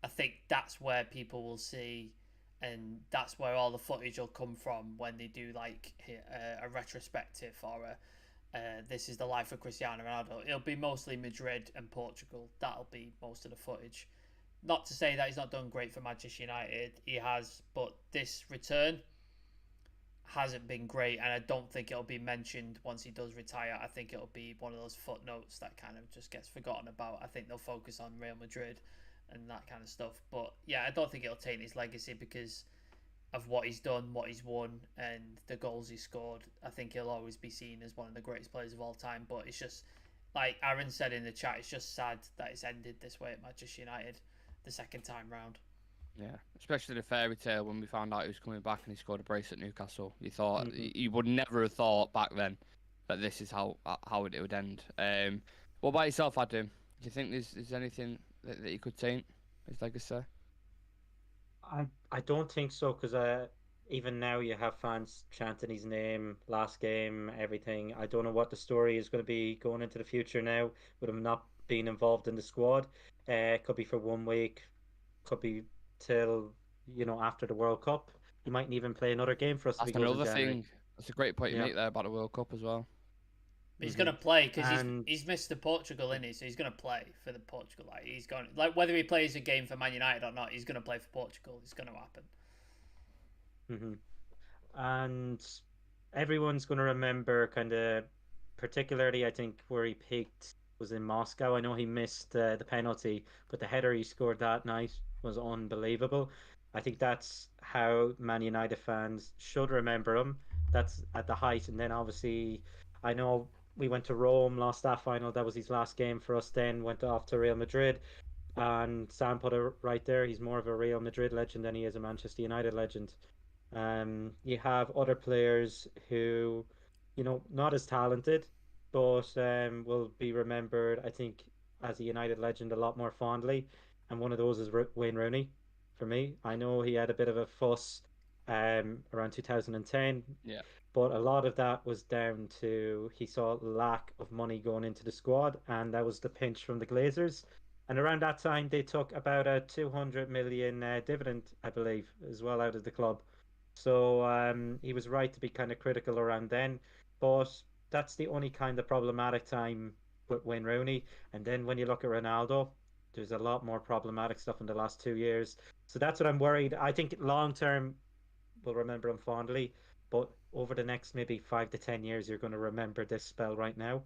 I think that's where people will see, and that's where all the footage will come from when they do like a retrospective or this is the life of Cristiano Ronaldo. It'll be mostly Madrid and Portugal. That'll be most of the footage. Not to say that he's not done great for Manchester United. He has, but this return hasn't been great, and I don't think it'll be mentioned once he does retire. I think it'll be one of those footnotes that kind of just gets forgotten about. I think they'll focus on Real Madrid and that kind of stuff. But yeah, I don't think it'll taint his legacy because of what he's done, what he's won, and the goals he scored. I think he'll always be seen as one of the greatest players of all time. But it's just, like Aaron said in the chat, it's just sad that it's ended this way at Manchester United the second time round. Yeah, especially the fairy tale when we found out he was coming back and he scored a brace at Newcastle. You thought you would never have thought back then that this is how it would end. What about yourself, Adam? Do you think there's anything that you could taint his legacy? I don't think so, because even now you have fans chanting his name last game, everything. I don't know what the story is going to be going into the future now with him not being involved in the squad. It could be for 1 week, could be till after the World Cup. He mightn't even play another game for us if he That's goes in another January. thing. That's a great point you Yeah. make there about the World Cup as well. But he's going to play because And he's missed the Portugal, isn't he? So he's going to play for the Portugal. Like he's going, like whether he plays a game for Man United or not, he's going to play for Portugal. It's going to happen. and everyone's going to remember kind of, particularly I think where he peaked was in Moscow. I know he missed the penalty, but the header he scored that night was unbelievable. I think that's how Man United fans should remember him. That's at the height, and then obviously I know we went to Rome, lost that final. That was his last game for us. Then went off to Real Madrid, and Sam put it right there. He's more of a Real Madrid legend than he is a Manchester United legend. You have other players who, not as talented, but will be remembered, I think, as a United legend a lot more fondly. And one of those is Wayne Rooney for me. I know he had a bit of a fuss around 2010, Yeah. but a lot of that was down to he saw lack of money going into the squad, and that was the pinch from the Glazers. And around that time, they took about a 200 million dividend, I believe, as well out of the club. So he was right to be kind of critical around then. But that's the only kind of problematic time with Wayne Rooney. And then when you look at Ronaldo, there's a lot more problematic stuff in the last 2 years. So that's what I'm worried. I think long term, we'll remember him fondly. But over the next maybe 5 to 10 years, you're going to remember this spell right now,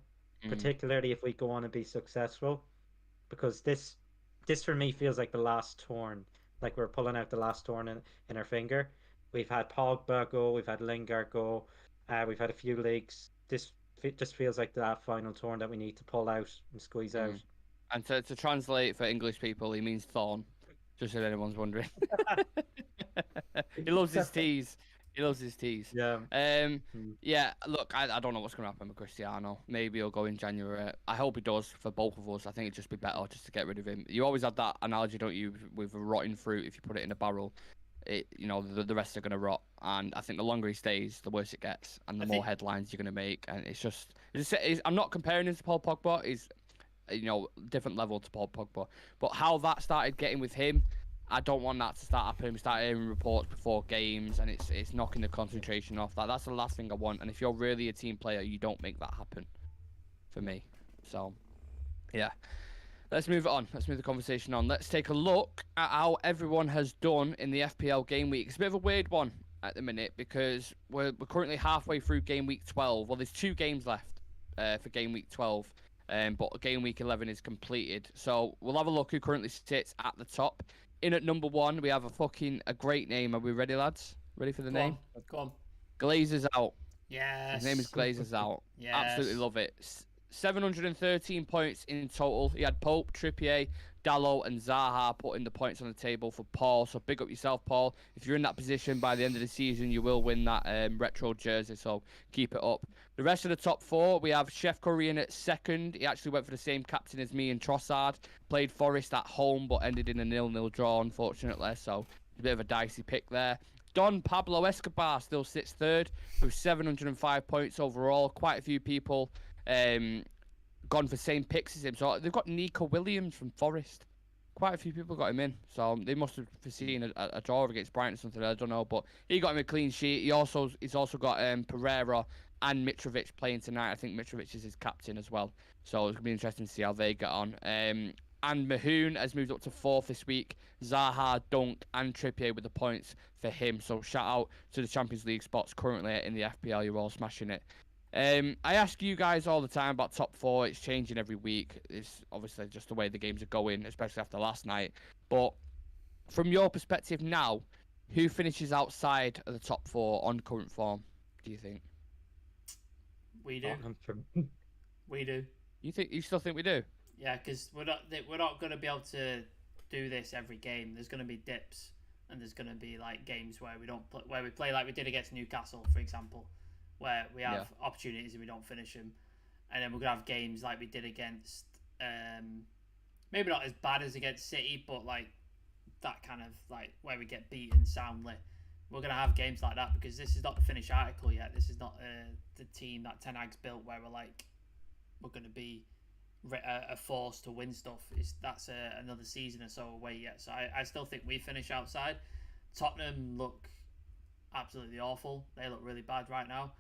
particularly if we go on and be successful. Because this for me feels like the last torn, like we're pulling out the last torn in our finger. We've had Pogba go, we've had Lingard go, we've had a few leaks. This just feels like that final torn that we need to pull out and squeeze out. And to translate for English people, he means thorn. Just if anyone's wondering. He loves his teas. He loves his teas. Yeah. Yeah, look, I don't know what's going to happen with Cristiano. Maybe he'll go in January. I hope he does for both of us. I think it'd just be better just to get rid of him. You always have that analogy, don't you, with a rotting fruit. If you put it in a barrel, the rest are going to rot. And I think the longer he stays, the worse it gets, and the more headlines you're going to make. And I'm not comparing him to Paul Pogba. He's, different level to Paul Pogba. But how that started getting with him, I don't want that to start happening. We start hearing reports before games, and it's knocking the concentration off. That's the last thing I want. And if you're really a team player, you don't make that happen. For me, so yeah. Let's move it on. Let's move the conversation on. Let's take a look at how everyone has done in the FPL game week. It's a bit of a weird one at the minute because we're currently halfway through game week 12. Well, there's 2 games left for game week 12. But game week 11 is completed. So we'll have a look who currently sits at the top. In at number 1, we have a great name. Are we ready, lads? Ready for the name? Go on. Glazers Out. Yes. His name is Glazers Out. Yes. Absolutely love it. 713 points in total. He had Pope, Trippier, Dallo, and Zaha putting the points on the table for Paul. So big up yourself, Paul. If you're in that position by the end of the season, you will win that retro jersey. So keep it up. The rest of the top 4, we have Chef Curry in at second. He actually went for the same captain as me and Trossard. Played Forest at home, but ended in a 0-0 draw, unfortunately. So a bit of a dicey pick there. Don Pablo Escobar still sits third with 705 points overall. Quite a few people gone for same picks as him. So they've got Nico Williams from Forest. Quite a few people got him in. So they must have foreseen a draw against Brighton or something. I don't know. But he got him a clean sheet. He's also got Pereira and Mitrovic playing tonight. I think Mitrovic is his captain as well. So it's going to be interesting to see how they get on. And Mahoon has moved up to 4th this week. Zaha, Dunk, and Trippier with the points for him. So shout out to the Champions League spots currently in the FPL. You're all smashing it. I ask you guys all the time about top 4. It's changing every week. It's obviously just the way the games are going, especially after last night. But from your perspective now, who finishes outside of the top 4 on current form, do you think? We do. We do. You still think we do? Yeah, because we're not going to be able to do this every game. There's going to be dips, and there's going to be like games where we play like we did against Newcastle, for example, where we have opportunities and we don't finish them, and then we're gonna have games like we did against maybe not as bad as against City, but like that kind of like where we get beaten soundly. we're going to have games like that because this is not the finished article yet. This is not the team that Ten Hag's built where we're going to be a force to win stuff. That's another season or so away yet. So I still think we finish outside. Tottenham look absolutely awful. They look really bad right now.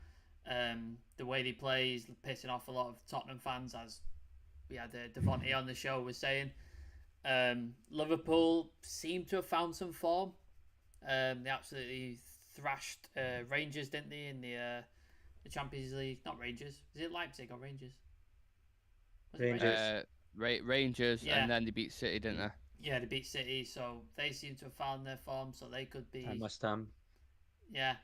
The way they play is pissing off a lot of Tottenham fans, as we had Devontae on the show was saying. Liverpool seem to have found some form. They absolutely thrashed Rangers, didn't they, in the Champions League? Not Rangers. Is it Leipzig or Rangers? Rangers. Rangers, Yeah. and then they beat City, didn't they? Yeah, they beat City, so they seem to have found their form, so they could be... West Yeah,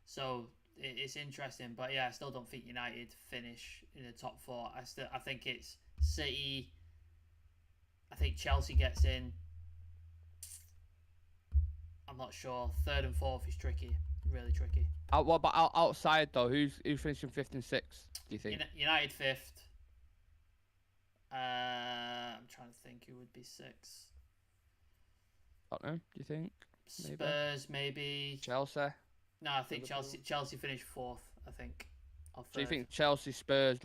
so it's interesting, but yeah, I still don't think United finish in the top 4. I think it's City. I think Chelsea gets in. I'm not sure. 3rd and 4th is tricky, really tricky. What about outside though? Who's finishing 5th and 6th? Do you think? United 5th. I'm trying to think who would be 6th. Tottenham, do you think? Spurs maybe. Chelsea. No, I think Chelsea finished 4th. I think. So you think Chelsea, Spurs,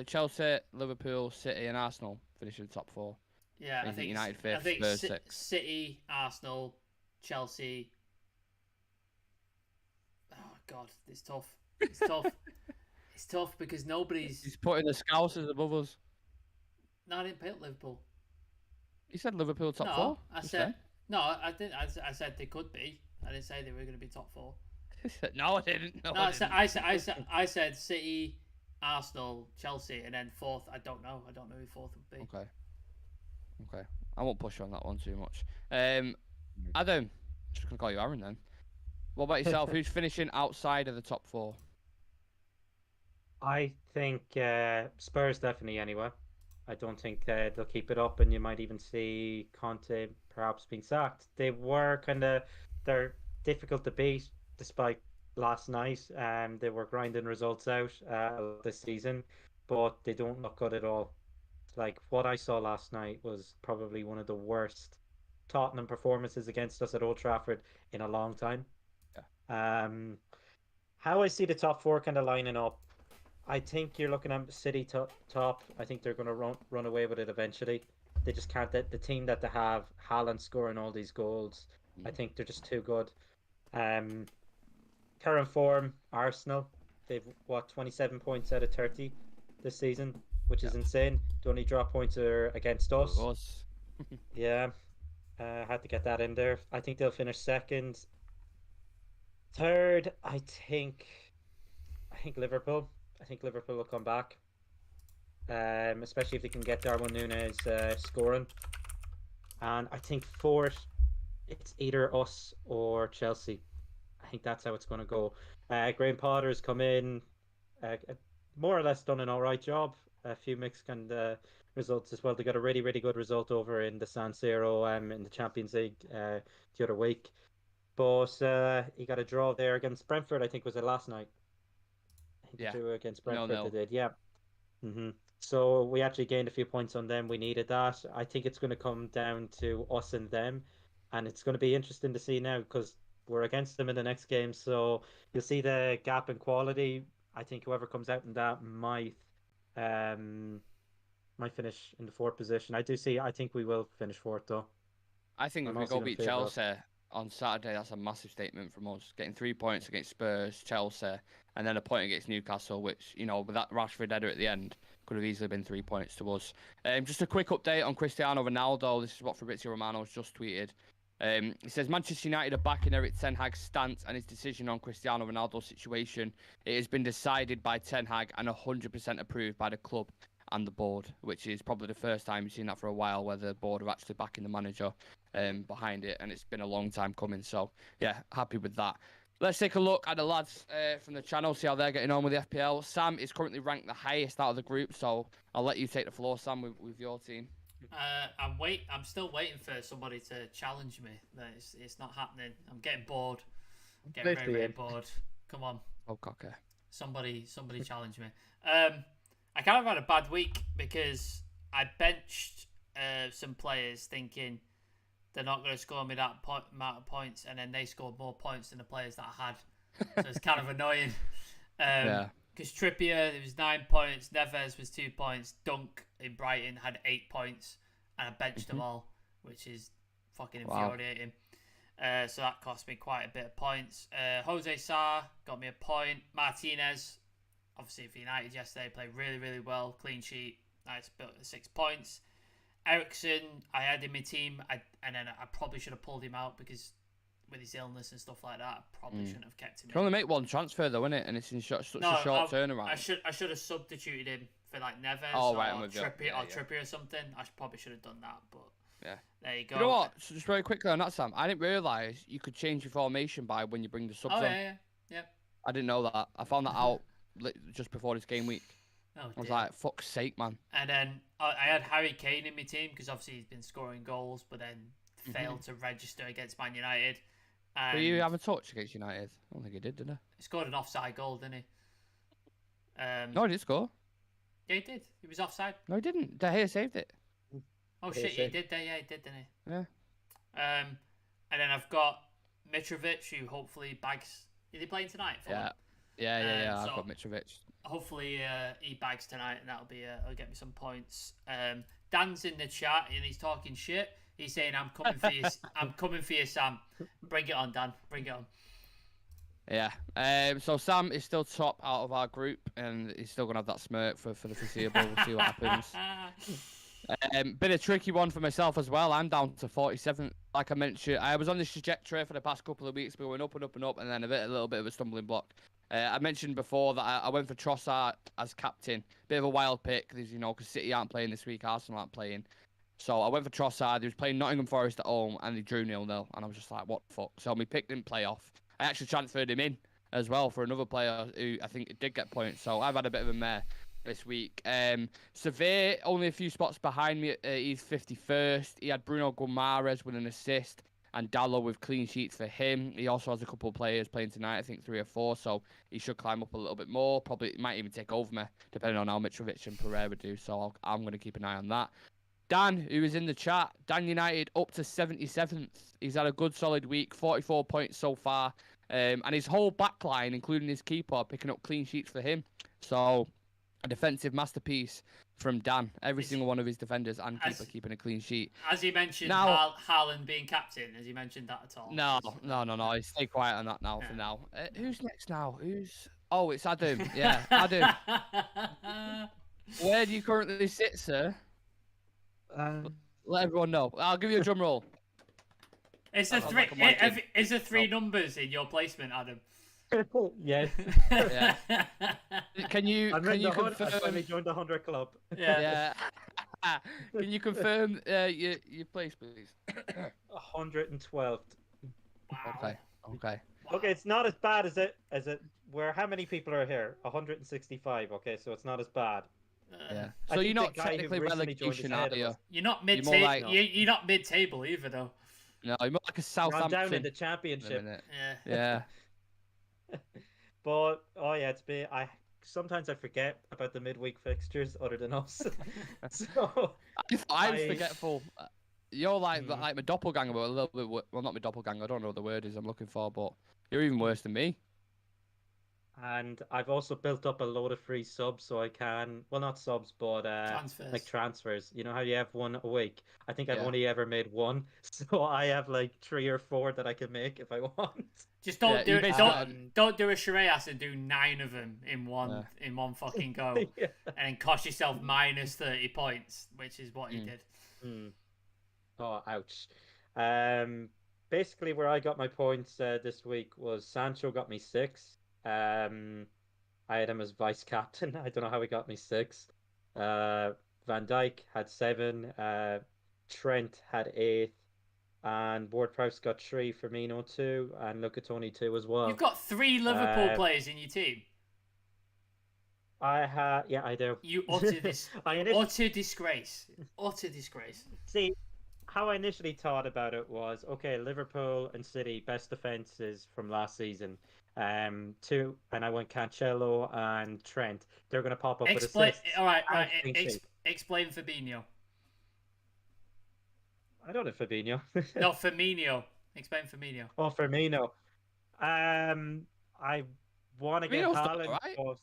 Chelsea, Liverpool, City, and Arsenal finish in the top 4? Yeah, I think United 5th, I think Spurs 6th. City, Arsenal, Chelsea. Oh God, it's tough. It's tough. It's tough because nobody's. He's putting the Scousers above us. No, I didn't pick Liverpool. You said Liverpool top 4? No, I said no. I didn't. I said they could be. I didn't say they were going to be top 4. No, I didn't. No, I said City, Arsenal, Chelsea, and then 4th. I don't know. I don't know who 4th would be. Okay. I won't push on that one too much. Adam, just gonna call you Aaron then. What about yourself? Who's finishing outside of the top 4? I think Spurs definitely anyway. I don't think they'll keep it up, and you might even see Conte perhaps being sacked. They're difficult to beat despite last night. They were grinding results out this season, but they don't look good at all. Like what I saw last night was probably one of the worst Tottenham performances against us at Old Trafford in a long time. Yeah. How I see the top 4 kind of lining up, I think you're looking at City top. I think they're going to run away with it eventually. They just can't. The team that they have, Haaland scoring all these goals, I think they're just too good. Current form, Arsenal, they've 27 points out of 30 this season, which is insane. The only draw points are against us. Yeah, had to get that in there. I think they'll finish 2nd. 3rd, I think Liverpool. I think Liverpool will come back, especially if they can get Darwin Núñez scoring. And I think 4th, it's either us or Chelsea. I think that's how it's going to go. Graham Potter's come in, more or less done an all right job. A few mixed kind of results as well. They got a really, really good result over in the San Siro in the Champions League the other week. But he got a draw there against Brentford, I think was it last night. I think they drew against Brentford. No. They did, yeah. So we actually gained a few points on them. We needed that. I think it's going to come down to us and them. And it's going to be interesting to see now because we're against them in the next game. So you'll see the gap in quality. I think whoever comes out in that might finish in the 4th position. I think we will finish 4th though. I think if we go beat Chelsea on Saturday, that's a massive statement from us. Getting 3 points against Spurs, Chelsea, and then a point against Newcastle, which, with that Rashford header at the end, could have easily been 3 points to us. Just a quick update on Cristiano Ronaldo. This is what Fabrizio Romano's just tweeted. He says Manchester United are backing Erik Ten Hag's stance and his decision on Cristiano Ronaldo's situation. It has been decided by Ten Hag and 100% approved by the club and the board, which is probably the first time you've seen that for a while, where the board are actually backing the manager behind it, and it's been a long time coming. So, yeah, happy with that. Let's take a look at the lads from the channel, see how they're getting on with the FPL. Sam is currently ranked the highest out of the group, so I'll let you take the floor, Sam, with your team. I'm still waiting for somebody to challenge me. It's not happening. I'm getting bored. I'm getting very, very bored. Come on. Oh, cocker. Somebody challenge me. I kind of had a bad week because I benched some players thinking they're not going to score me that amount of points, and then they scored more points than the players that I had. So it's kind of annoying. Yeah. Because Trippier, there was 9 points. Neves was 2 points. Dunk in Brighton had 8 points, and I benched them all, which is fucking infuriating. So that cost me quite a bit of points. Jose Sarr got me a point. Martinez, obviously for United yesterday, played really, really well. Clean sheet. Nice, built 6 points. Ericsson, I had in my team, and then I probably should have pulled him out because with his illness and stuff like that, I probably shouldn't have kept him. You can only make one transfer though, innit? And it's in such a short turnaround. I should have substituted him for like Neves or Trippier or something. I probably should have done that, but yeah, there you go. You know what? So just very quickly on that, Sam. I didn't realise you could change your formation by when you bring the subs on. Yeah. I didn't know that. I found that out just before this game week. Oh, I was like, fuck's sake, man. And then I had Harry Kane in my team because obviously he's been scoring goals, but then failed to register against Man United. Did you have a touch against United? I don't think he did I? He scored an offside goal, didn't he? No, he did score. Yeah, he did. He was offside. No, he didn't. De Gea saved it. Oh, shit, he did. Yeah, he did, didn't he? Yeah. And then I've got Mitrovic, who hopefully bags... Is he playing tonight? Yeah. I've got Mitrovic. Hopefully he bags tonight, and that'll get me some points. Dan's in the chat, and he's talking shit. He's saying, "I'm coming for you. I'm coming for you, Sam. Bring it on, Dan. Bring it on." Yeah. So Sam is still top out of our group, and he's still gonna have that smirk for the foreseeable. We'll see what happens. Been a tricky one for myself as well. I'm down to 47. Like I mentioned, I was on this trajectory for the past couple of weeks, going up and up and up, and then a little bit of a stumbling block. I mentioned before that I went for Trossard as captain. Bit of a wild pick, because because City aren't playing this week, Arsenal aren't playing. So I went for Trossard. He was playing Nottingham Forest at home, and he drew 0-0. And I was just like, what the fuck? So my pick didn't play off. I actually transferred him in as well for another player who I think did get points. So I've had a bit of a mare this week. Severe, only a few spots behind me. He's 51st. He had Bruno Guimaraes with an assist, and Dallo with clean sheets for him. He also has a couple of players playing tonight, I think 3 or 4, so he should climb up a little bit more. Probably might even take over me, depending on how Mitrovic and Pereira do, so I'm going to keep an eye on that. Dan, who is in the chat, Dan United up to 77th. He's had a good solid week, 44 points so far, and his whole back line, including his keeper, picking up clean sheets for him. So a defensive masterpiece from Dan. Every single one of his defenders and keeper keeping a clean sheet. Has he mentioned Haaland being captain? Has he mentioned that at all? No. Stay quiet on that now for now. Who's next now? Oh, it's Adam. Yeah, Adam. Where do you currently sit, sir? Let everyone know. I'll give you a drum roll. Is there three numbers in your placement, Adam? Yes. Yeah. Can you confirm? I finally joined the 100 club. Yeah. Can you confirm your place, please? 112th. Wow. Okay. Okay, it's not as bad as it. How many people are here? 165. Okay, so it's not as bad. Yeah. So you're not technically relegation, are you? You're not mid-table. You're not mid-table either, though. No, you're more like a Southampton. I'm down in the championship. Yeah. But sometimes I forget about the midweek fixtures other than us. So I'm forgetful. You're like my doppelganger, but a little bit. Well, not my doppelganger. I don't know what the word is I'm looking for, but you're even worse than me. And I've also built up a load of free subs, so I can, well, not subs, but transfers. You know how you have one a week? I think I've only ever made one, so I have like 3 or 4 that I can make if I want. Just don't do a Shireas and do 9 of them in one fucking go, and cost yourself minus 30 points, which is what he did. Oh, ouch. Basically, where I got my points this week was Sancho got me 6. I had him as vice captain. I don't know how he got me 6. Van Dijk had 7. Trent had 8. And Ward-Prowse got 3. Firmino 2. And Lucatoni 2 as well. You've got 3 Liverpool players in your team. I do. You utter disgrace. Utter disgrace. See, how I initially thought about it was, okay, Liverpool and City, best defenses from last season. 2, and I went Cancelo and Trent. They're going to pop up with assists. All right. Explain Fabinho. I don't know Fabinho. No, Firmino. Explain Firmino. Oh, Firmino. I want to get Firmino's done Haaland. alright. But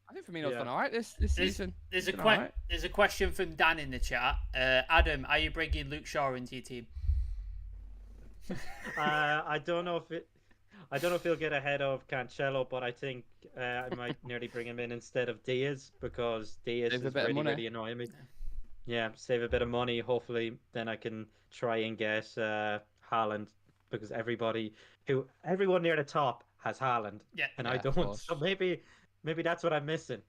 I think Firmino's yeah. done alright this season. There's He's a done alright. there's a question from Dan in the chat. Adam, are you bringing Luke Shaw into your team? I don't know if he'll get ahead of Cancelo, but I think I might nearly bring him in instead of Diaz because Diaz Save a is bit of really, money. really annoying me. Yeah, save a bit of money. Hopefully, then I can try and get Haaland because everyone near the top has Haaland, Yeah. and Yeah, I of don't. course. So maybe that's what I'm missing.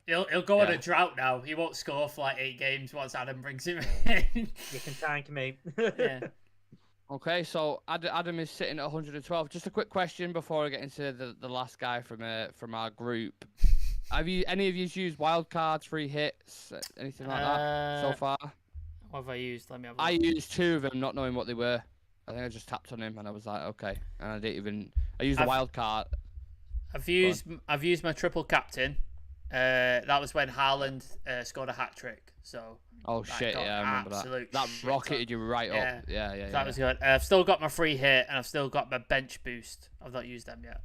He'll go on Yeah. a drought now. He won't score for like 8 games once Adam brings him in. You can tank me. Yeah. Okay, so Adam is sitting at 112. Just a quick question before I get into the last guy from our group. Have any of you used wild cards, free hits, anything like that so far? What have I used? Let me have a I look. used 2 of them, not knowing what they were. I think I just tapped on him and I was like, okay. And I didn't even. I used a I've- wild card. I've used my triple captain. That was when Haaland scored a hat trick. So Oh that shit! got Yeah, I remember that. absolute That shit rocketed you right Yeah. up. Yeah. That was good. I've still got my free hit and I've still got my bench boost. I've not used them yet.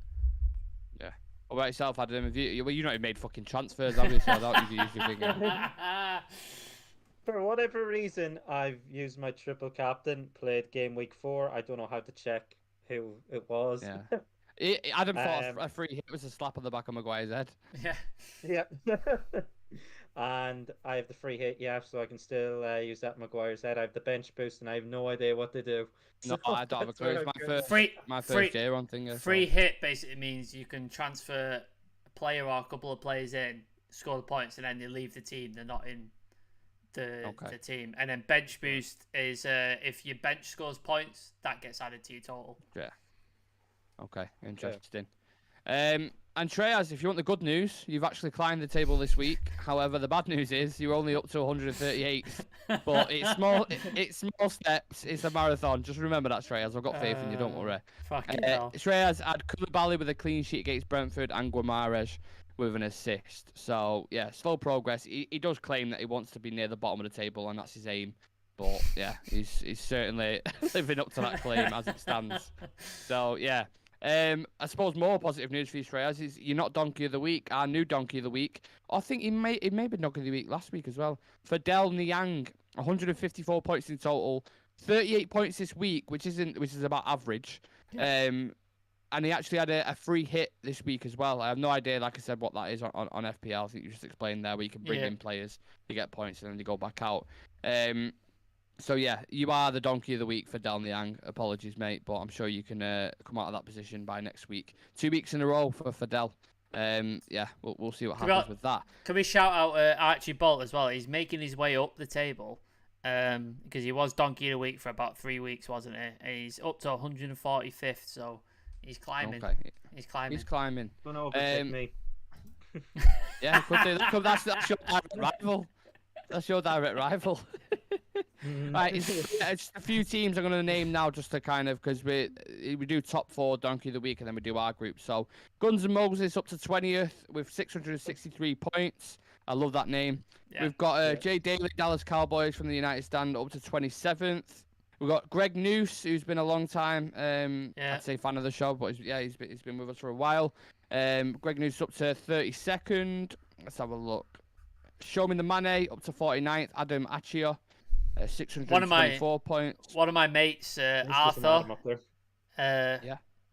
What about yourself, Adam? Have you not even made fucking transfers, have you? So I doubt you've used your thing. For whatever reason, I've used my triple captain. Played game week 4. I don't know how to check who it was. Yeah. Adam thought Um, a free hit was a slap on the back of Maguire's head. Yeah. Yeah. And I have the free hit, so I can still use that Maguire's head. I have the bench boost, and I have no idea what to do. No, So I don't have a that's clue. where It's I'm my going. first, Free- first year on thing. Free hit basically means you can transfer a player or a couple of players in, score the points, and then they leave the team. They're not in the team. And then bench boost is if your bench scores points, that gets added to your total. Yeah. Okay, interesting. Andreas, if you want the good news, you've actually climbed the table this week. However, the bad news is you're only up to 138. But it's small. It's small steps. It's a marathon. Just remember that, Shreyas. I've got faith in you. Don't worry. Fucking hell. Shreyas had Koulibaly with a clean sheet against Brentford and Guimaraes with an assist. So yeah, slow progress. He does claim that he wants to be near the bottom of the table, and that's his aim. But yeah, he's certainly living up to that claim as it stands. So yeah. I suppose more positive news for you, Shreyas, is you're not Donkey of the Week. Our new Donkey of the Week. I think he may be Donkey of the Week last week as well. Fidel Niang, 154 points in total, 38 points this week, which is about average. Yeah. And he actually had a free hit this week as well. I have no idea, like I said, what that is on FPL. I think you just explained there, where you can bring in players, you get points, and then they go back out. So yeah, you are the Donkey of the Week for Del Niang. Apologies, mate, but I'm sure you can come out of that position by next week. 2 weeks in a row for Fidel. Yeah, we'll see what happens with that. Can we shout out Archie Bolt as well? He's making his way up the table because he was Donkey of the Week for about 3 weeks, wasn't he? And he's up to 145th, so he's climbing. Okay. He's climbing. He's climbing. Don't overtake me. Yeah, could do. That's your direct rival. That's your direct rival. Right, it's a few teams I'm going to name now just to kind of, because we do top 4 Donkey of the Week and then we do our group. So Guns N' Moses up to 20th with 663 points. I love that name. Yeah. We've got Jay Daly, Dallas Cowboys from the United Stand up to 27th. We've got Greg Noose, who's been a long time, I'd say fan of the show, but he's been with us for a while. Greg Noose up to 32nd. Let's have a look. Show Me the Mane up to 49th. Adam Achia, 624 points. One of my mates, Arthur.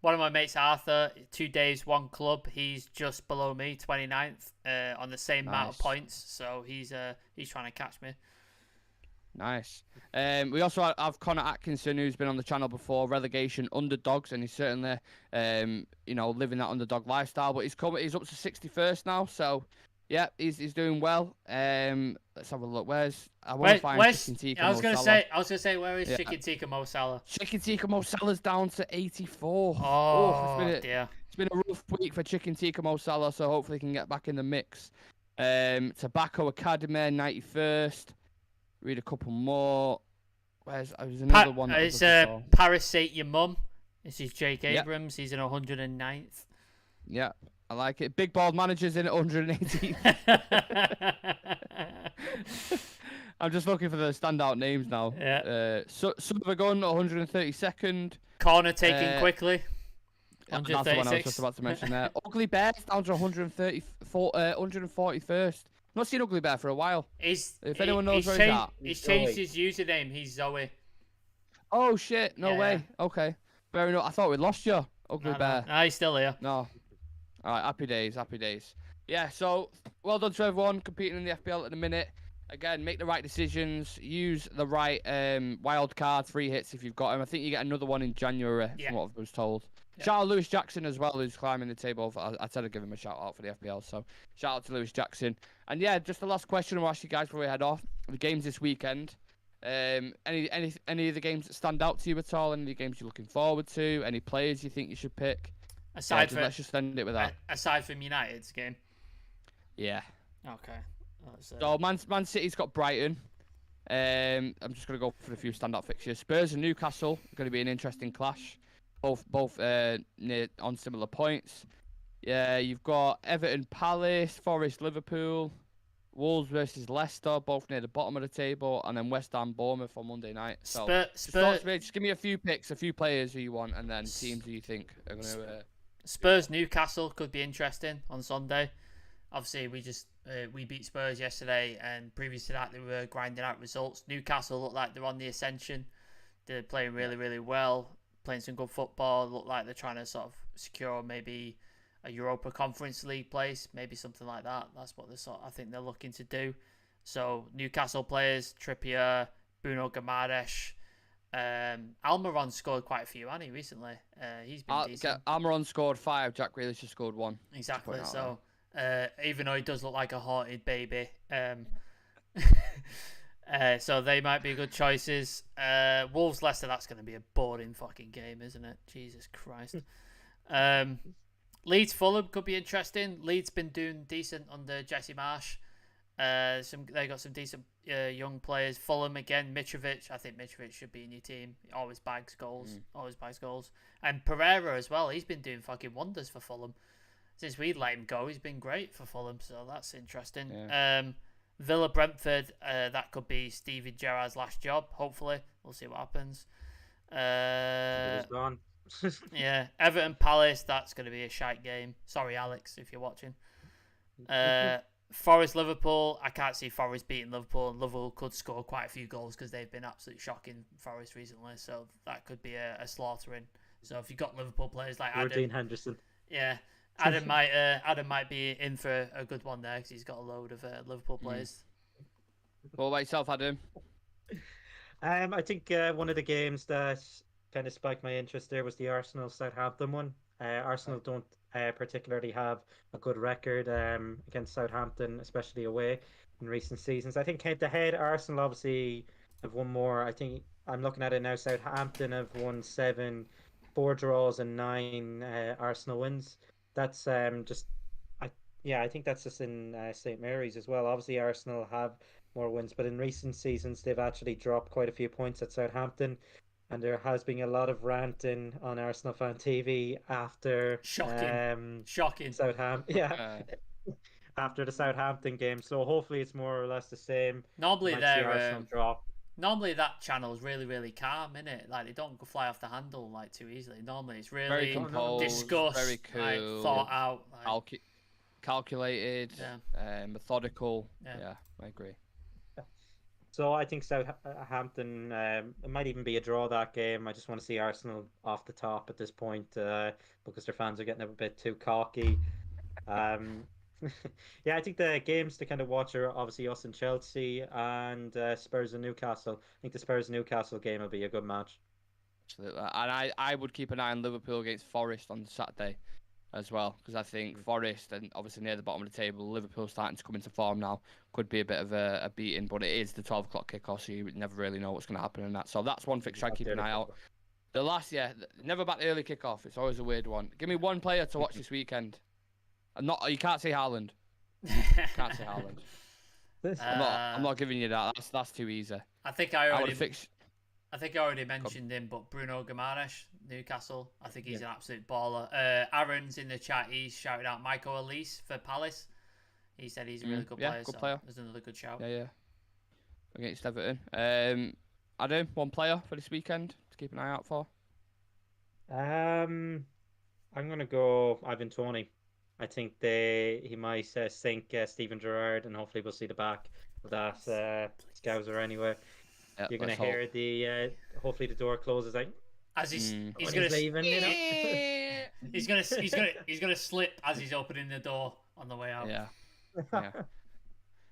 One of my mates, Arthur, 2 days, 1 club. He's just below me, 29th, on the same amount of points. So he's trying to catch me. Nice. We also have Connor Atkinson, who's been on the channel before, relegation underdogs, and he's certainly, living that underdog lifestyle. But he's up to 61st now, so yeah, he's doing well. Let's have a look. I was gonna say, where is Chicken Tikka Mo Salah? Chicken Tikka Mo Salah's down to 84. Dear. It's been a rough week for Chicken Tikka Mo Salah, so hopefully he can get back in the mix. Tobacco Academy, 91st. Read a couple more. There's another one. It's Parasite Your Mum. This is Jake Abrams. He's in 109th. Yeah. I like it. Big bald managers in at 180. I'm just looking for the standout names now. Yeah. Son of a gun, 132nd. Corner taken quickly. That's the one I was just about to mention there. Ugly Bear's down to 141st. Not seen Ugly Bear for a while. If anyone knows where he's at. He's changed his username. He's Zoe. Oh, shit. No way. Okay. Fair enough. I thought we'd lost you, Ugly Bear. No, he's still here. No. All right. Happy days. Happy days. Yeah, so well done to everyone competing in the FPL at the minute. Again, make the right decisions. Use the right wild card, free hits if you've got them. I think you get another one in January, from what I was told. Yeah. Shout out Lewis Jackson as well, who's climbing the table. I said I'd give him a shout out for the FPL, so shout out to Lewis Jackson. And yeah, just the last question I'll ask you guys before we head off. The games this weekend. Any of the games that stand out to you at all? Any of the games you're looking forward to? Any players you think you should pick? Let's just end it with that. Aside from United's game. Yeah. Okay. So Man City's got Brighton. I'm just going to go for a few standout fixtures. Spurs and Newcastle are going to be an interesting clash. Both near on similar points. Yeah, you've got Everton Palace, Forest Liverpool, Wolves versus Leicester, both near the bottom of the table, and then West Ham Bournemouth on Monday night. So just give me a few picks, a few players who you want, and then teams who you think are going to. Spurs Newcastle could be interesting on Sunday. Obviously, we beat Spurs yesterday, and previous to that, they were grinding out results. Newcastle look like they're on the ascension. They're playing really, really well, playing some good football. Look like they're trying to sort of secure maybe a Europa Conference League place, maybe something like that. That's what I think they're looking to do. So Newcastle players, Trippier, Bruno Guimaraes. Almiron scored quite a few, hasn't he, recently? He's been decent. Almiron scored 5, Jack Grealish just scored 1. Exactly, so even though he does look like a haunted baby. So they might be good choices. Wolves Leicester, that's going to be a boring fucking game, isn't it? Jesus Christ. Leeds Fulham could be interesting. Leeds been doing decent under Jesse Marsh. They got some decent young players. Fulham again, Mitrovic. I think Mitrovic should be in your team. He always bags goals. And Pereira as well. He's been doing fucking wonders for Fulham. Since we let him go, he's been great for Fulham. So that's interesting. Yeah. Villa Brentford. That could be Steven Gerrard's last job. Hopefully, we'll see what happens. He's gone. Yeah, Everton Palace. That's going to be a shite game. Sorry, Alex, if you're watching. Forest Liverpool. I can't see Forest beating Liverpool, and Liverpool could score quite a few goals because they've been absolutely shocking Forest recently. So that could be a slaughtering. So if you've got Liverpool players like Dean Henderson, yeah, Adam might be in for a good one there because he's got a load of Liverpool players. What about yourself, Adam? I think one of the games that kind of spiked my interest there was the Arsenal-Southampton one. Arsenal don't particularly have a good record against Southampton, especially away in recent seasons. I think head-to-head, Arsenal obviously have won more. I think I'm looking at it now. Southampton have won 7, 4 draws and 9 Arsenal wins. That's I think that's just in St Mary's as well. Obviously, Arsenal have more wins, but in recent seasons they've actually dropped quite a few points at Southampton. And there has been a lot of ranting on Arsenal fan TV after shocking after the Southampton game. So hopefully it's more or less the same. Normally Normally that channel is really, really calm, isn't it? Like they don't fly off the handle like too easily. Normally it's really very composed, discussed, very cool, like, thought out, calculated, methodical. Yeah, I agree. So I think Southampton, it might even be a draw that game. I just want to see Arsenal off the top at this point because their fans are getting a bit too cocky. Yeah, I think the games to kind of watch are obviously us and Chelsea and Spurs and Newcastle. I think the Spurs and Newcastle game will be a good match. Absolutely. And I would keep an eye on Liverpool against Forest on Saturday as well, because I think Forest, and obviously near the bottom of the table, Liverpool starting to come into form now, could be a bit of a beating, but it is the 12 o'clock kickoff, so you never really know what's going to happen in that. So that's one fixture I keep an eye out. The last, never back the early kickoff. It's always a weird one. Give me one player to watch this weekend. You can't say Haaland. Can't say Haaland. I'm not giving you that. That's too easy. I think I already I think I already mentioned him, but Bruno Guimaraes, Newcastle. I think he's an absolute baller. Aaron's in the chat. He's shouted out Michael Elise for Palace. He said he's a really good player. Good player. There's another good shout. Yeah. Against Everton. Adam, one player for this weekend to keep an eye out for. I'm gonna go Ivan Toney. I think he might sink Steven Gerrard, and hopefully we'll see the back of that Scouser anyway. Yeah, You're gonna hear the hopefully the door closes like as he's gonna leaving, you know. he's gonna slip as he's opening the door on the way out. Yeah.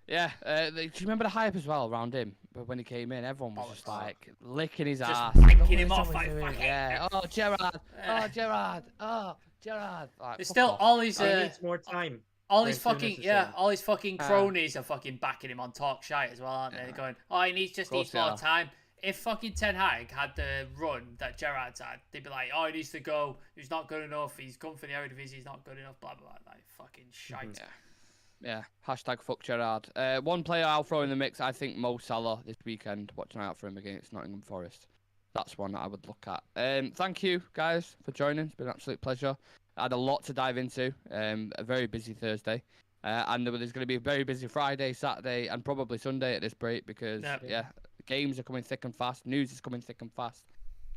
Do you remember the hype as well around him? But when he came in, everyone was just like licking his ass, banking him off. Yeah. Oh, Gerrard. Oh, Gerrard. Oh, Gerrard. Like, there's still all his needs more time. All his fucking cronies are fucking backing him on talk shite as well, aren't they? They're going, oh, he needs more time. If fucking Ten Hag had the run that Gerrard's had, they'd be like, oh, he needs to go. He's not good enough. He's come for the Eredivisie. He's not good enough. Blah blah blah. Like fucking shite. Yeah. Hashtag fuck Gerrard. One player I'll throw in the mix. I think Mo Salah this weekend. Watching out for him against Nottingham Forest. That's one that I would look at. Thank you guys for joining. It's been an absolute pleasure. I had a lot to dive into. A very busy Thursday. And there's going to be a very busy Friday, Saturday, and probably Sunday at this break because, games are coming thick and fast. News is coming thick and fast.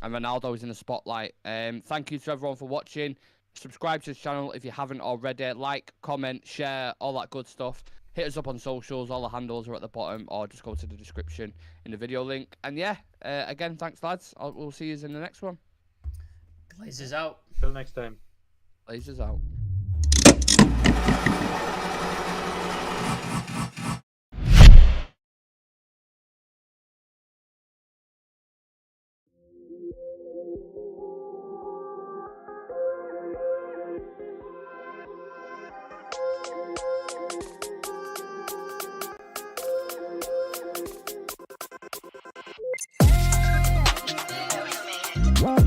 And Ronaldo is in the spotlight. Thank you to everyone for watching. Subscribe to the channel if you haven't already. Like, comment, share, all that good stuff. Hit us up on socials. All the handles are at the bottom, or just go to the description in the video link. And again, thanks, lads. We'll see you in the next one. Glazers out. Till next time. Glazers out. Wow.